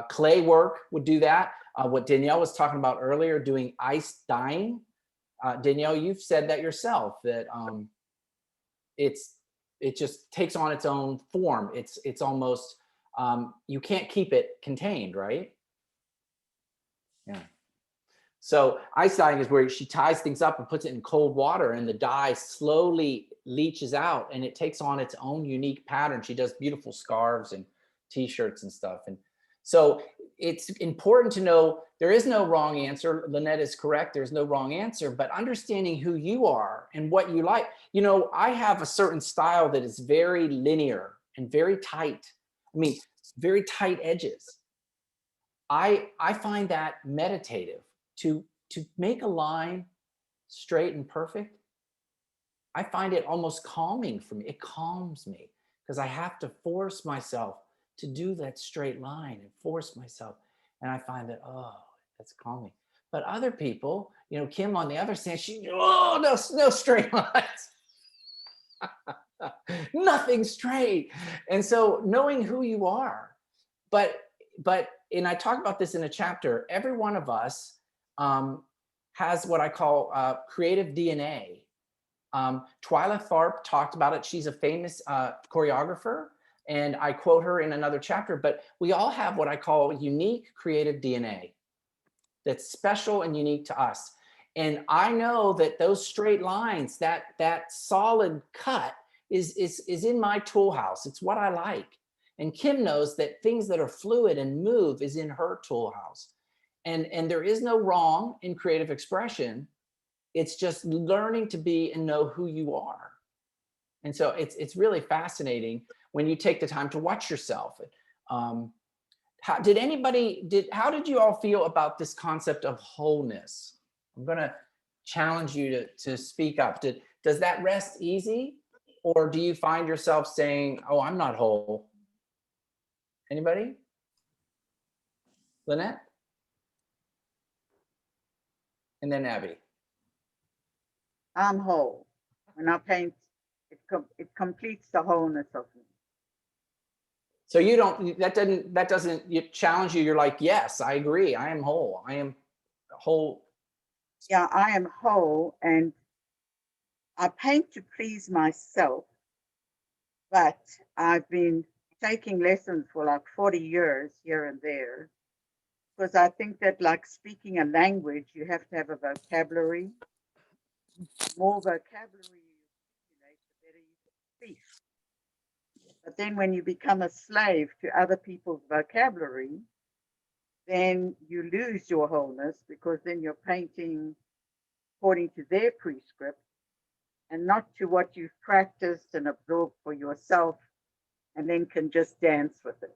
Clay work would do that. What Danielle was talking about earlier, doing ice dyeing. Danielle, you've said that yourself, that it's it just takes on its own form. It's almost, you can't keep it contained, right? Yeah. So ice dyeing is where she ties things up and puts it in cold water, and the dye slowly leaches out and it takes on its own unique pattern. She does beautiful scarves and t-shirts and stuff. And so it's important to know there is no wrong answer. Lynette is correct. There's no wrong answer, but understanding who you are and what you like. You know, I have a certain style that is very linear and very tight. I mean, very tight edges. I find that meditative. To make a line straight and perfect, I find it almost calming for me. It calms me because I have to force myself to do that straight line and force myself. And I find that, oh, that's calming. But other people, you know, Kim on the other side, oh, no straight lines. Nothing straight. And so knowing who you are, but, and I talk about this in a chapter, every one of us has what I call creative DNA. Twyla Tharp talked about it. She's a famous choreographer, and I quote her in another chapter, but we all have what I call unique creative DNA that's special and unique to us. And I know that those straight lines, that solid cut is in my tool house. It's what I like. And Kim knows that things that are fluid and move is in her tool house. And there is no wrong in creative expression. It's just learning to be and know who you are. And so it's really fascinating when you take the time to watch yourself. How did you all feel about this concept of wholeness? I'm gonna challenge you to speak up. Does that rest easy? Or do you find yourself saying, oh, I'm not whole? Anybody? Lynette? And then Abby. I'm whole. When I paint, it completes the wholeness of me. So you don't, that doesn't challenge you. You're like, yes, I agree. I am whole. I am whole. Yeah, I am whole, and I paint to please myself, but I've been taking lessons for like 40 years here and there, because I think that like speaking a language, you have to have a vocabulary. More vocabulary you accumulate, the better you can speak. But then when you become a slave to other people's vocabulary, then you lose your wholeness, because then you're painting according to their prescript and not to what you've practiced and absorbed for yourself, and then can just dance with it.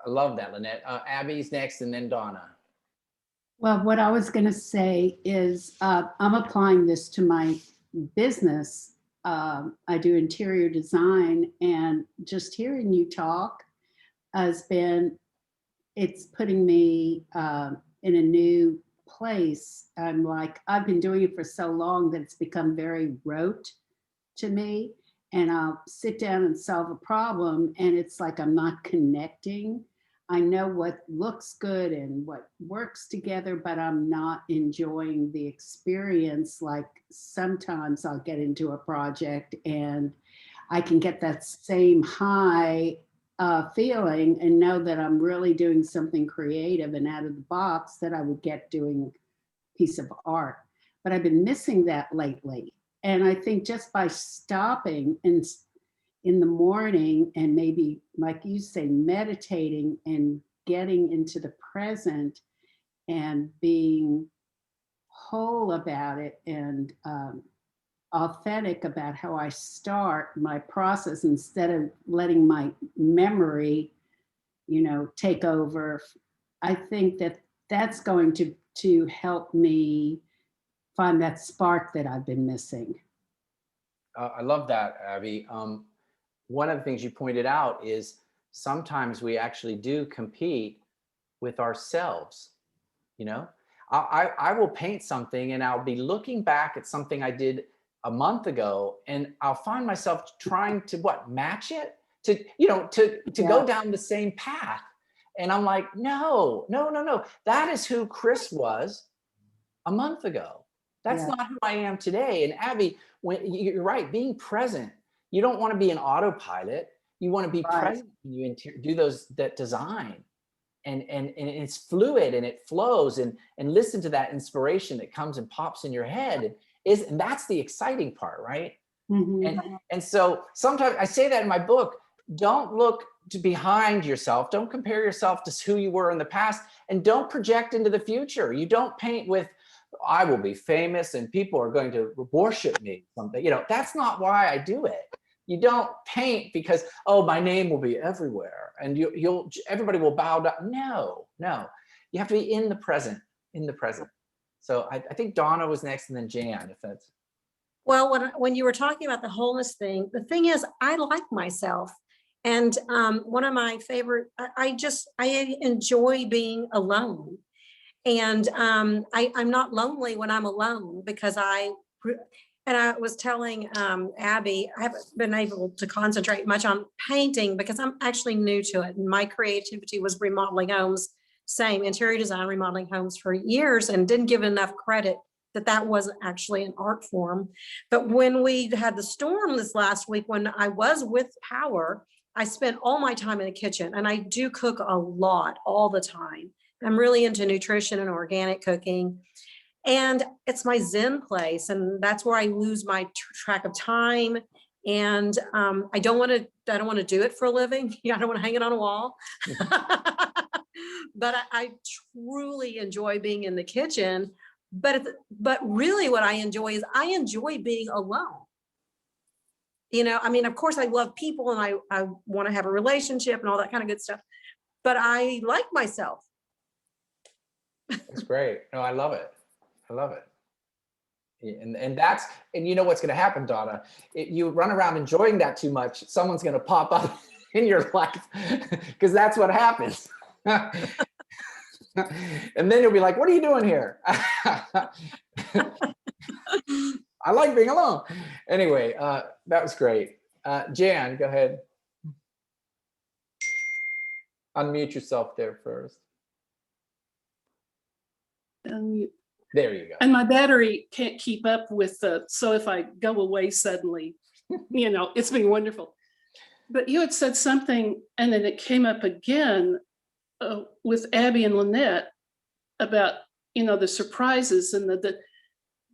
I love that, Lynette. Abby's next, and then Donna. Well, what I was going to say is I'm applying this to my business. I do interior design, and just hearing you talk it's putting me in a new place. I'm like, I've been doing it for so long that it's become very rote to me. And I'll sit down and solve a problem, and it's like I'm not connecting. I know what looks good and what works together, but I'm not enjoying the experience. Like sometimes I'll get into a project and I can get that same high feeling and know that I'm really doing something creative and out of the box that I would get doing a piece of art. But I've been missing that lately. And I think just by stopping and in the morning and maybe, like you say, meditating and getting into the present and being whole about it and authentic about how I start my process, instead of letting my memory, take over. I think that that's going to help me find that spark that I've been missing. I love that, Abby. One of the things you pointed out is sometimes we actually do compete with ourselves. I will paint something and I'll be looking back at something I did a month ago, and I'll find myself trying to match it to go down the same path. And I'm like, no. That is who Chris was a month ago. That's Yeah. not who I am today. And Abby, when you're right, being present, you don't want to be an autopilot. You want to be Right. present when you do that design. And it's fluid and it flows, and listen to that inspiration that comes and pops in your head and that's the exciting part, right? Mhm. And so sometimes I say that in my book, don't look to behind yourself. Don't compare yourself to who you were in the past, and don't project into the future. You don't paint with, I will be famous and people are going to worship me. Something, that's not why I do it. You don't paint because, oh, my name will be everywhere and everybody will bow down. No, you have to be in the present, So I think Donna was next, and then Jan, if that's. Well, when you were talking about the wholeness thing, the thing is, I like myself. And one of my favorite, I enjoy being alone. And I'm not lonely when I'm alone, because I was telling Abby, I haven't been able to concentrate much on painting because I'm actually new to it. And my creativity was remodeling homes, same interior design, remodeling homes for years, and didn't give enough credit that wasn't actually an art form. But when we had the storm this last week, when I was with power, I spent all my time in the kitchen, and I do cook a lot all the time. I'm really into nutrition and organic cooking, and it's my Zen place. And that's where I lose my track of time. And I don't want to do it for a living. I don't want to hang it on a wall. But I truly enjoy being in the kitchen. But really what I enjoy being alone. Of course I love people, and I want to have a relationship and all that kind of good stuff, but I like myself. That's great. No, I love it. And you know what's going to happen, Donna? You run around enjoying that too much, someone's going to pop up in your life, because that's what happens. And then you'll be like, what are you doing here? I like being alone. Anyway, that was great. Jan, go ahead. Unmute yourself there first. There you go. And my battery can't keep up with so if I go away suddenly, it's been wonderful. But you had said something, and then it came up again with Abby and Lynette about, the surprises and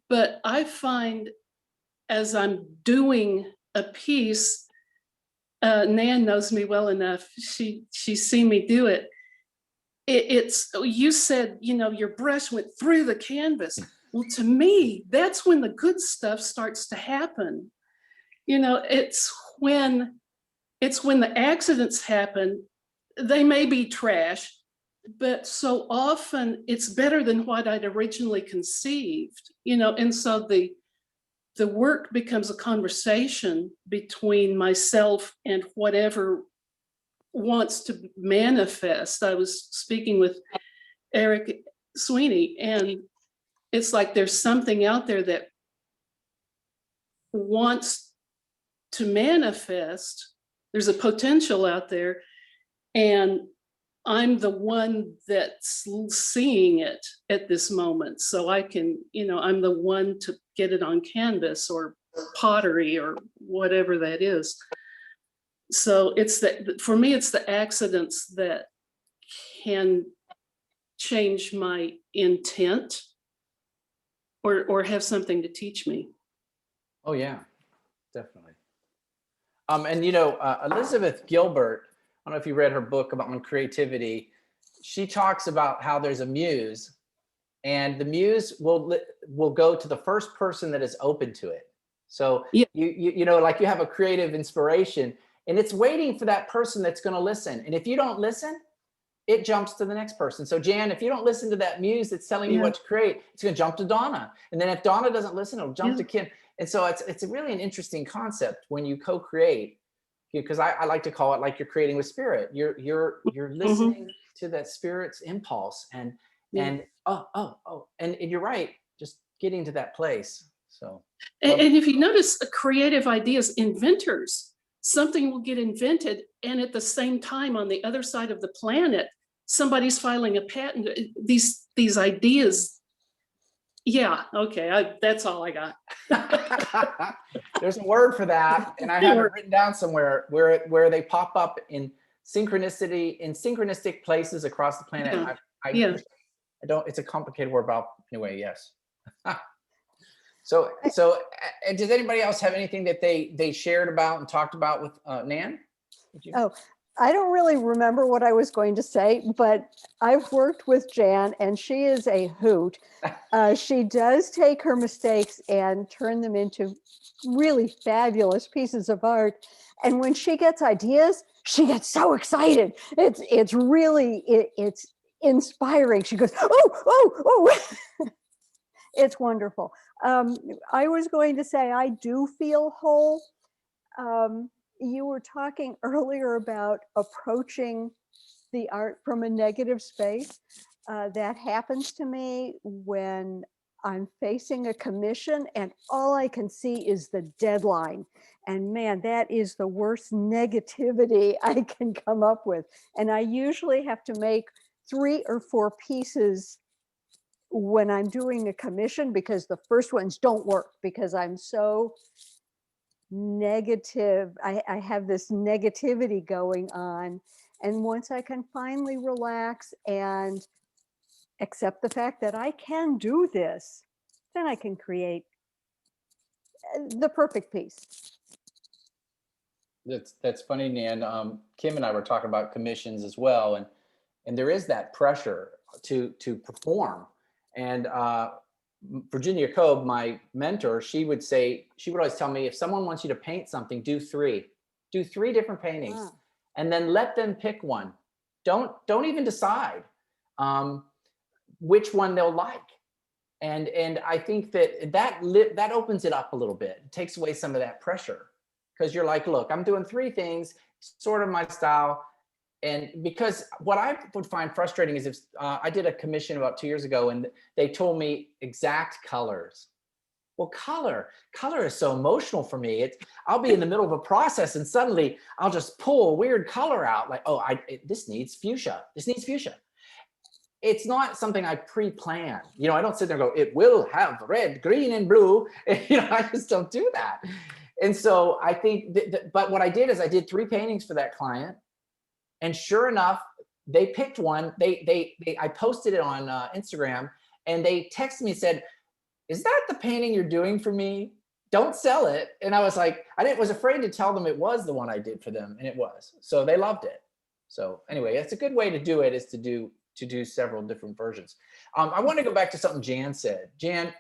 but I find as I'm doing a piece, Nan knows me well enough. She's seen me do it. You said, your brush went through the canvas. Well, to me, that's when the good stuff starts to happen. It's when the accidents happen. They may be trash, but so often it's better than what I'd originally conceived, and so the work becomes a conversation between myself and whatever wants to manifest. I was speaking with Eric Sweeney, and it's like there's something out there that wants to manifest. There's a potential out there, and I'm the one that's seeing it at this moment. So I can, I'm the one to get it on canvas or pottery or whatever that is. So for me, it's the accidents that can change my intent or have something to teach me. Oh yeah, definitely. And Elizabeth Gilbert, I don't know if you read her book on creativity. She talks about how there's a muse, and the muse will go to the first person that is open to it. So yeah. you like you have a creative inspiration, and it's waiting for that person that's going to listen. And if you don't listen, it jumps to the next person. So Jan, if you don't listen to that muse that's telling you what to create, it's going to jump to Donna. And then if Donna doesn't listen, it'll jump to Kim. And so it's really an interesting concept when you co-create, because I like to call it like you're creating with spirit. You're listening to that spirit's impulse, and you're right, just getting to that place. So and if you notice, creative ideas, inventors, something will get invented, and at the same time on the other side of the planet, somebody's filing a patent. These ideas, Yeah, okay, that's all I got. There's a word for that, and I have it written down somewhere where they pop up in synchronistic places across the planet. Yeah, I yeah. don't. It's a complicated word, but anyway, yes. So, does anybody else have anything that they shared about and talked about with Nan? Oh, I don't really remember what I was going to say, but I've worked with Jan and she is a hoot. She does take her mistakes and turn them into really fabulous pieces of art. And when she gets ideas, she gets so excited. It's really, it's inspiring. She goes, oh. It's wonderful. I was going to say, I do feel whole. You were talking earlier about approaching the art from a negative space. That happens to me when I'm facing a commission and all I can see is the deadline. And man, that is the worst negativity I can come up with. And I usually have to make 3 or 4 pieces when I'm doing a commission because the first ones don't work because I'm so negative. I have this negativity going on. And once I can finally relax and accept the fact that I can do this, then I can create the perfect piece. That's funny, Nan. Kim and I were talking about commissions as well, and there is that pressure to perform. And Virginia Kobe, my mentor, she would always tell me, if someone wants you to paint something, do 3 different paintings, and then let them pick one. Don't even decide which one they'll like. And I think that opens it up a little bit. It takes away some of that pressure because you're like, look, I'm doing 3 things, sort of my style. And because what I would find frustrating is if I did a commission about 2 years ago and they told me exact colors. Well, color is so emotional for me. I'll be in the middle of a process and suddenly I'll just pull a weird color out like, oh, this needs fuchsia. This needs fuchsia. It's not something I pre-plan. I don't sit there and go, it will have red, green, and blue. I just don't do that. And so I think, but what I did is I did 3 paintings for that client. And sure enough, they picked one. I posted it on Instagram and they texted me and said, is that the painting you're doing for me? Don't sell it. And I was like, was afraid to tell them it was the one I did for them. And it was. So they loved it. So anyway, it's a good way to do it is to do several different versions. I want to go back to something Jan said. Jan,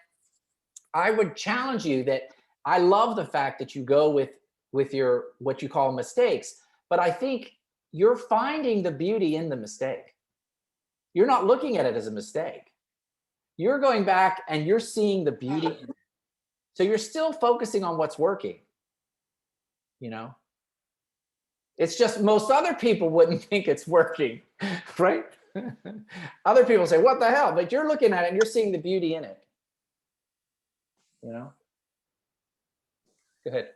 I would challenge you that I love the fact that you go with your, what you call mistakes, but I think you're finding the beauty in the mistake. You're not looking at it as a mistake. You're going back and you're seeing the beauty in it. So you're still focusing on what's working. It's just most other people wouldn't think it's working, right? Other people say, what the hell? But you're looking at it and you're seeing the beauty in it. Go ahead.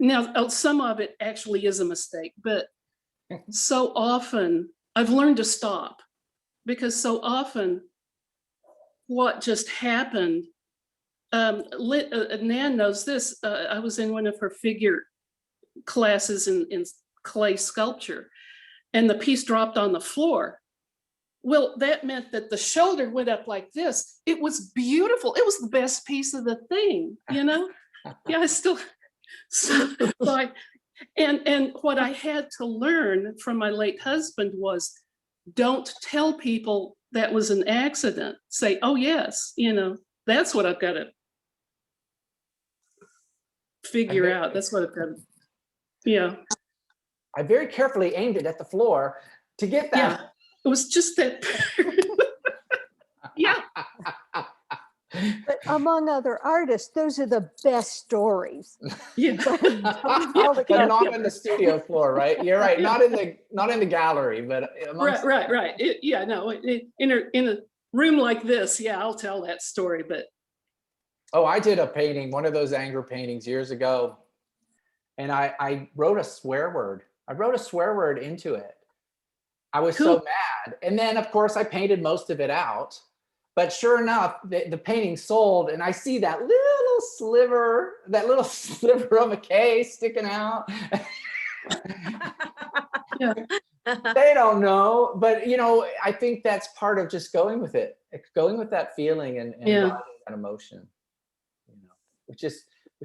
Now, some of it actually is a mistake, but so often I've learned to stop because so often what just happened, Nan knows this, I was in one of her figure classes in clay sculpture and the piece dropped on the floor. Well, that meant that the shoulder went up like this. It was beautiful. It was the best piece of the thing, Yeah, I still... So, and what I had to learn from my late husband was don't tell people that was an accident. Say, oh yes, that's what I've got to figure out. That's what I've got to, yeah. I very carefully aimed it at the floor to get that. Yeah, it was just that. Yeah. But among other artists, those are the best stories. Yeah. But not on the studio floor, right? You're right. Not in the gallery, but right. In a room like this, yeah, I'll tell that story. But I did a painting, one of those anger paintings years ago, and I wrote a swear word. I wrote a swear word into it. I was so mad. had. And then of course I painted most of it out, but sure enough, the painting sold, and I see that little sliver of a K sticking out. Yeah. They don't know, but you know, I think that's part of just going with it, going with that feeling and Yeah. riding that emotion, you know, which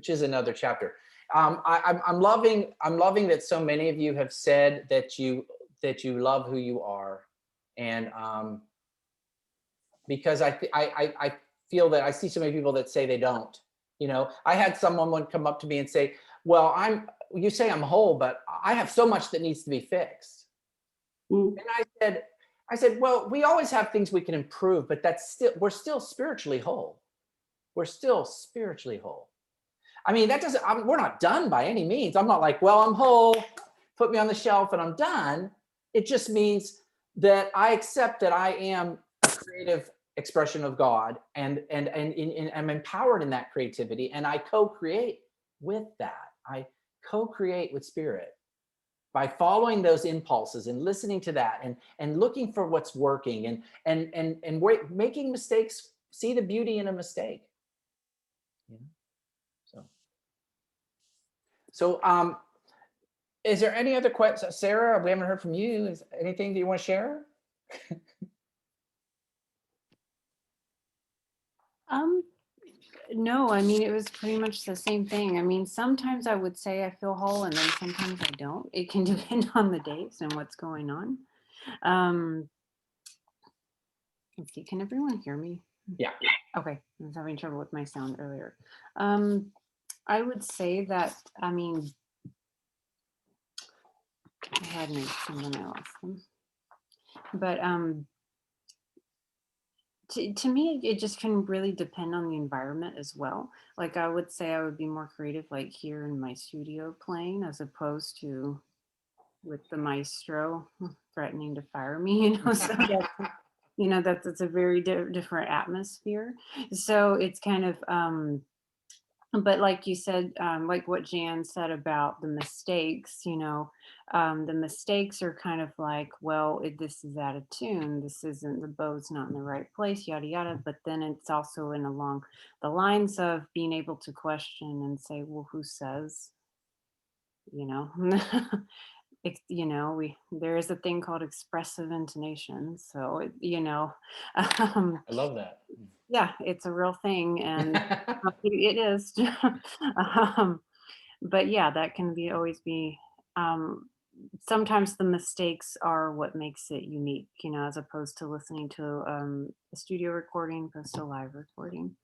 is another chapter. I'm loving that so many of you have said that you love who you are, and because I feel that I see so many people that say they don't. You know, I had someone come up to me and say, "Well, you say I'm whole, but I have so much that needs to be fixed." Mm. And I said, well, we always have things we can improve, but we're still spiritually whole. We're still spiritually whole. I mean, we're not done by any means. I'm not like, well, I'm whole, put me on the shelf and I'm done. It just means that I accept that I am a creative expression of God, and I'm empowered in that creativity, and I co-create with that. I co-create with spirit by following those impulses and listening to that, and looking for what's working, and making mistakes, see the beauty in a mistake. You know? So is there any other questions? Sarah, we haven't heard from you. Is anything that you want to share? No, I mean, it was pretty much the same thing. I mean, sometimes I would say I feel whole, and then sometimes I don't. It can depend on the days and what's going on. Let's see, can everyone hear me? Yeah. Okay, I was having trouble with my sound earlier. I would say that, I mean, I had notes and then I lost them. But to me, it just can really depend on the environment as well. Like I would say I would be more creative like here in my studio playing, as opposed to with the maestro threatening to fire me, you know. So that's a very different atmosphere. So it's kind of but like you said, like what Jan said about the mistakes, the mistakes are kind of like, well, this is out of tune. This isn't, the bow's not in the right place, yada, yada. But then it's also along the lines of being able to question and say, well, who says, there is a thing called expressive intonation. So, I love that. Yeah, it's a real thing, and it is. But yeah, that can always be. Sometimes the mistakes are what makes it unique, as opposed to listening to a studio recording opposed to a live recording.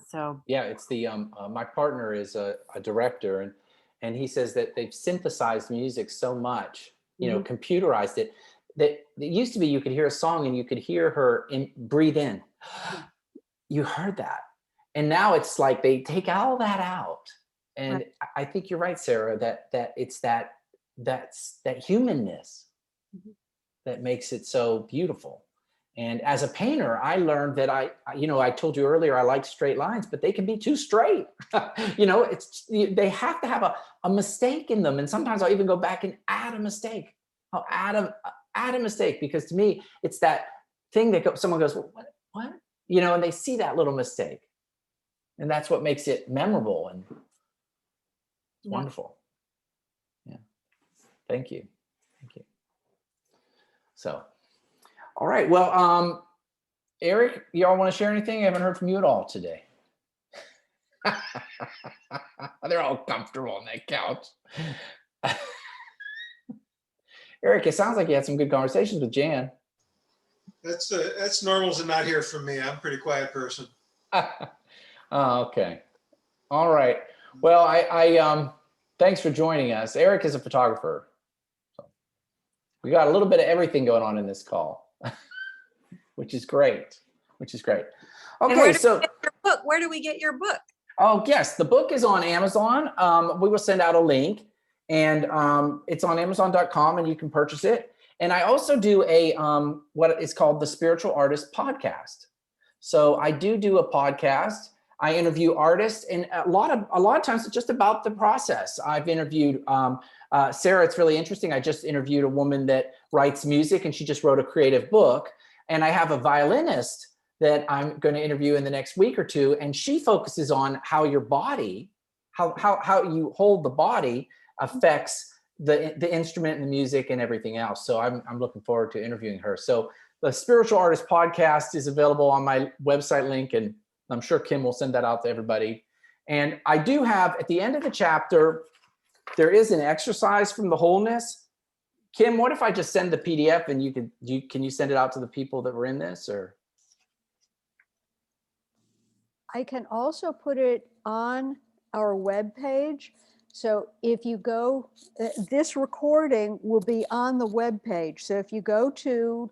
So yeah, it's the my partner is a director, and he says that they've synthesized music so much, computerized it, that it used to be you could hear a song and you could hear her breathe in. You heard that. And now it's like they take all that out. And right. I think you're right, Sarah, that it's that humanness that makes it so beautiful. And as a painter, I learned that I told you earlier, I like straight lines, but they can be too straight. They have to have a mistake in them. And sometimes I'll even go back and add a mistake. I'll add a mistake, because to me, it's that thing that someone goes, well, what? And they see that little mistake. And that's what makes it memorable and wonderful. Yeah. Thank you. So, all right. Well, Eric, y'all want to share anything? I haven't heard from you at all today. They're all comfortable on that couch. Eric, it sounds like you had some good conversations with Jan. That's normal to not hear from me. I'm a pretty quiet person. Oh, okay. All right. Well, I thanks for joining us. Eric is a photographer. So we got a little bit of everything going on in this call, which is great. Okay, so where do we get your book? Oh, yes, the book is on Amazon. We will send out a link, and it's on Amazon.com, and you can purchase it. And I also do a what is called the Spiritual Artist Podcast. So I do a podcast. I interview artists, and a lot of times it's just about the process. I've interviewed Sarah. It's really interesting. I just interviewed a woman that writes music, and she just wrote a creative book. And I have a violinist that I'm going to interview in the next week or two, and she focuses on how your body, how you hold the body affects the instrument and the music and everything else. So I'm looking forward to interviewing her. So the Spiritual Artist Podcast is available on my website link, and I'm sure Kim will send that out to everybody. And I do have, at the end of the chapter, there is an exercise from the wholeness. Kim, what if I just send the PDF and can you send it out to the people that were in this, or? I can also put it on our webpage. So if you go, this recording will be on the webpage. So if you go to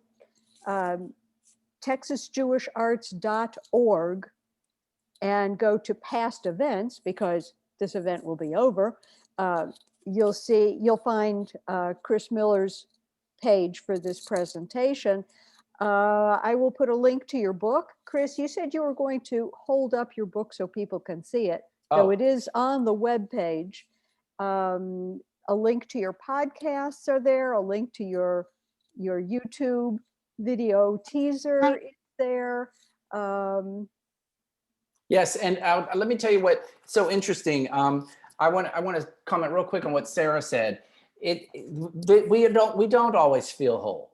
texasjewisharts.org and go to past events, because this event will be over, you'll find Chris Miller's page for this presentation. I will put a link to your book. Chris, you said you were going to hold up your book so people can see it. So it is on the webpage. A link to your podcasts are there, a link to your YouTube video teaser is there. Yes, and let me tell you what's so interesting. I want to comment real quick on what Sarah said. We don't always feel whole.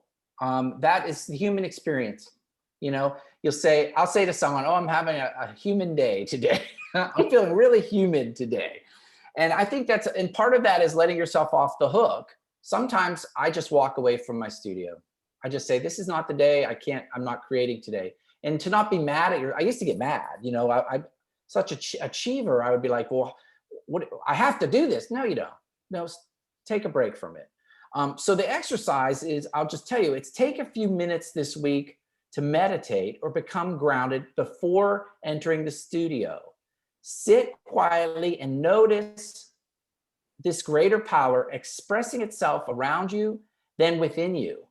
That is the human experience. You know, I'll say to someone, "Oh, I'm having a human day today. I'm feeling really human today." And I think and part of that is letting yourself off the hook. Sometimes I just walk away from my studio. I just say, "This is not the day. I'm not creating today." And to not be mad at I used to get mad. You know, I'm such an achiever. I would be like, "Well, I have to do this." No, you don't. No, take a break from it. So the exercise is, I'll just tell you, it's take a few minutes this week to meditate or become grounded before entering the studio. Sit quietly and notice this greater power expressing itself around you than within you.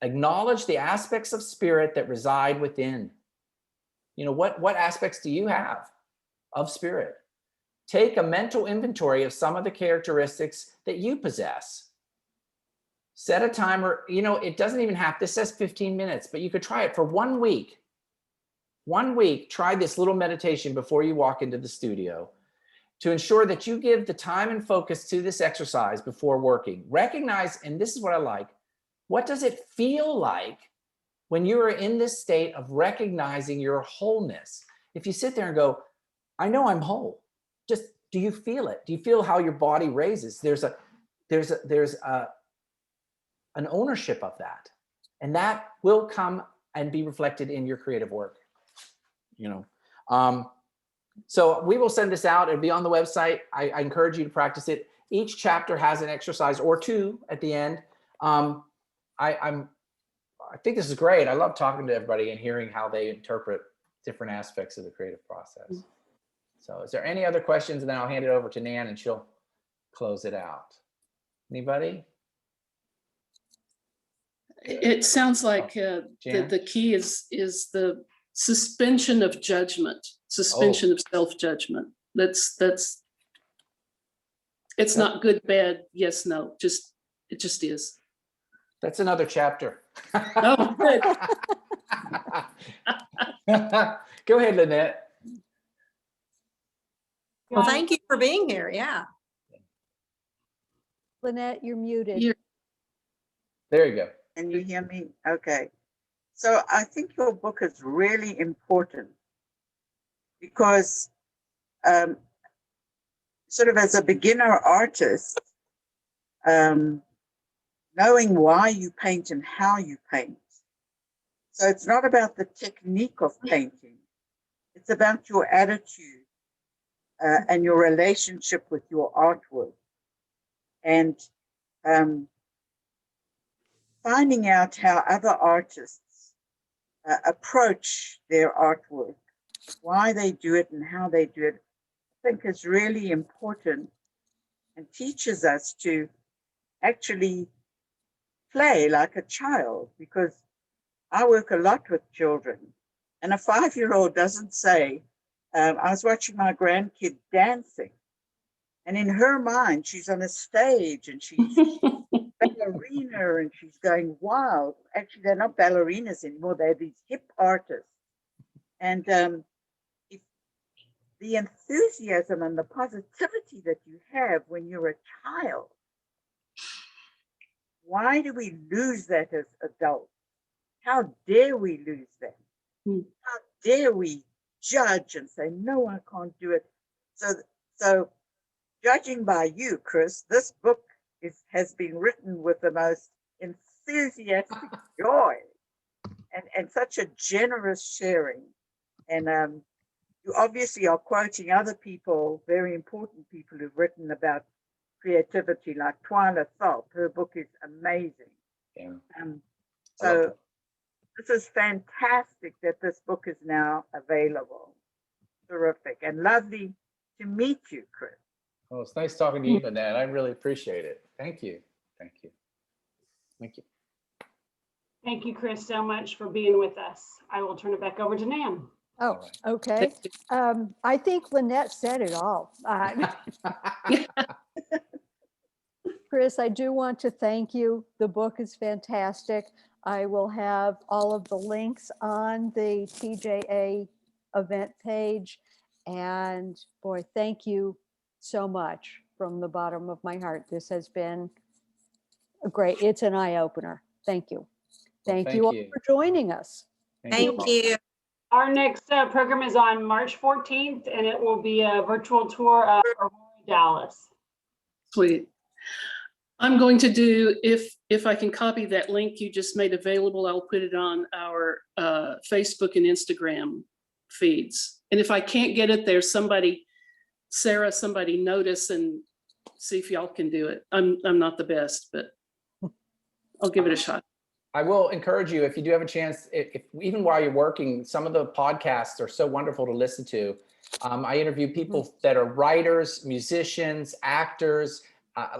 Acknowledge the aspects of spirit that reside within. You know, what aspects do you have of spirit? Take a mental inventory of some of the characteristics that you possess. Set a timer. You know, it doesn't even have, this says 15 minutes, but you could try it for 1 week. 1 week, try this little meditation before you walk into the studio to ensure that you give the time and focus to this exercise before working. Recognize, and this is what I like, what does it feel like when you are in this state of recognizing your wholeness? If you sit there and go, "I know I'm whole," just, do you feel it? Do you feel how your body raises? There's an ownership of that, and that will come and be reflected in your creative work. You know, so we will send this out. It'll be on the website. I encourage you to practice it. Each chapter has an exercise or two at the end. I think this is great. I love talking to everybody and hearing how they interpret different aspects of the creative process. So is there any other questions? And then I'll hand it over to Nan and she'll close it out. Anybody? It sounds like Jan? the key is the suspension of judgment, suspension of self-judgment. That's it's not good, bad, yes, no, it just is. That's another chapter. Oh, good. Go ahead, Lynette. Well, thank you for being here. Yeah. Lynette, you're muted. There you go. Can you hear me? Okay. So I think your book is really important because sort of as a beginner artist, knowing why you paint and how you paint. So it's not about the technique of painting. It's about your attitude and your relationship with your artwork. And finding out how other artists approach their artwork, why they do it and how they do it, I think is really important and teaches us to actually play like a child, because I work a lot with children, and a 5-year-old doesn't say, I was watching my grandkid dancing, and in her mind, she's on a stage and she's ballerina and she's going wild. Actually, they're not ballerinas anymore. They're these hip artists. And if the enthusiasm and the positivity that you have when you're a child, why do we lose that as adults? How dare we lose that? How dare we judge and say, no, I can't do it. So judging by you, Chris, this book has been written with the most enthusiastic joy and such a generous sharing. And you obviously are quoting other people, very important people who've written about creativity, like Twyla Tharp. Her book is amazing. Yeah. So this is fantastic that this book is now available. Terrific and lovely to meet you, Chris. Well, it's nice talking to you, Lynette. I really appreciate it. Thank you. Thank you. Thank you. Thank you, Chris, so much for being with us. I will turn it back over to Nan. Oh, okay. I think Lynette said it all. Chris, I do want to thank you. The book is fantastic. I will have all of the links on the TJA event page. And boy, thank you so much from the bottom of my heart. This has been a great, it's an eye opener. Thank you. Thank you all for joining us. Thank you. Our next program is on March 14th, and it will be a virtual tour of Aurora, Dallas. Sweet. I'm going to do, if I can copy that link you just made available, I'll put it on our Facebook and Instagram feeds. And if I can't get it there, somebody notice and see if y'all can do it. I'm not the best, but I'll give it a shot. I will encourage you, if you do have a chance, if even while you're working, some of the podcasts are so wonderful to listen to. I interview people that are writers, musicians, actors,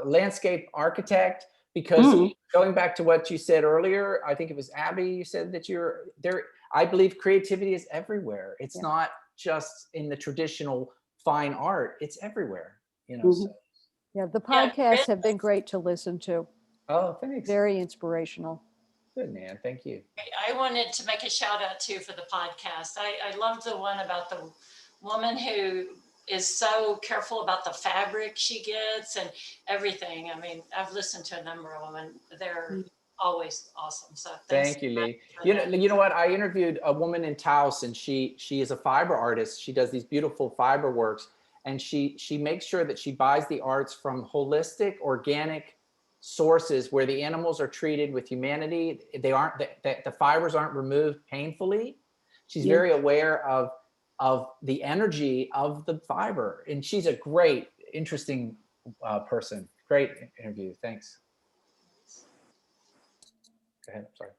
landscape architect, because going back to what you said earlier, I think it was Abby, you said that you're there. I believe creativity is everywhere. It's not just in the traditional fine art, it's everywhere, you know. So. Yeah, the podcasts have been great to listen to. Oh, thanks. Very inspirational. Good, man. Thank you. I wanted to make a shout out too for the podcast. I love the one about the woman who is so careful about the fabric she gets and everything. I mean, I've listened to a number of them and they're always awesome. So thank you, Lee. You know what? I interviewed a woman in Taos, and she is a fiber artist. She does these beautiful fiber works, and she makes sure that she buys the arts from holistic, organic sources where the animals are treated with humanity. They aren't, the fibers aren't removed painfully. She's very aware of the energy of the fiber, and she's a great, interesting person. Great interview. Thanks. Go ahead. Sorry.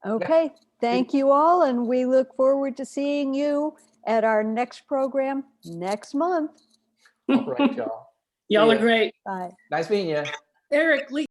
Okay. Thank you all. And we look forward to seeing you at our next program next month. All right, y'all. Y'all are great. Bye. Nice meeting you. Eric, Lee.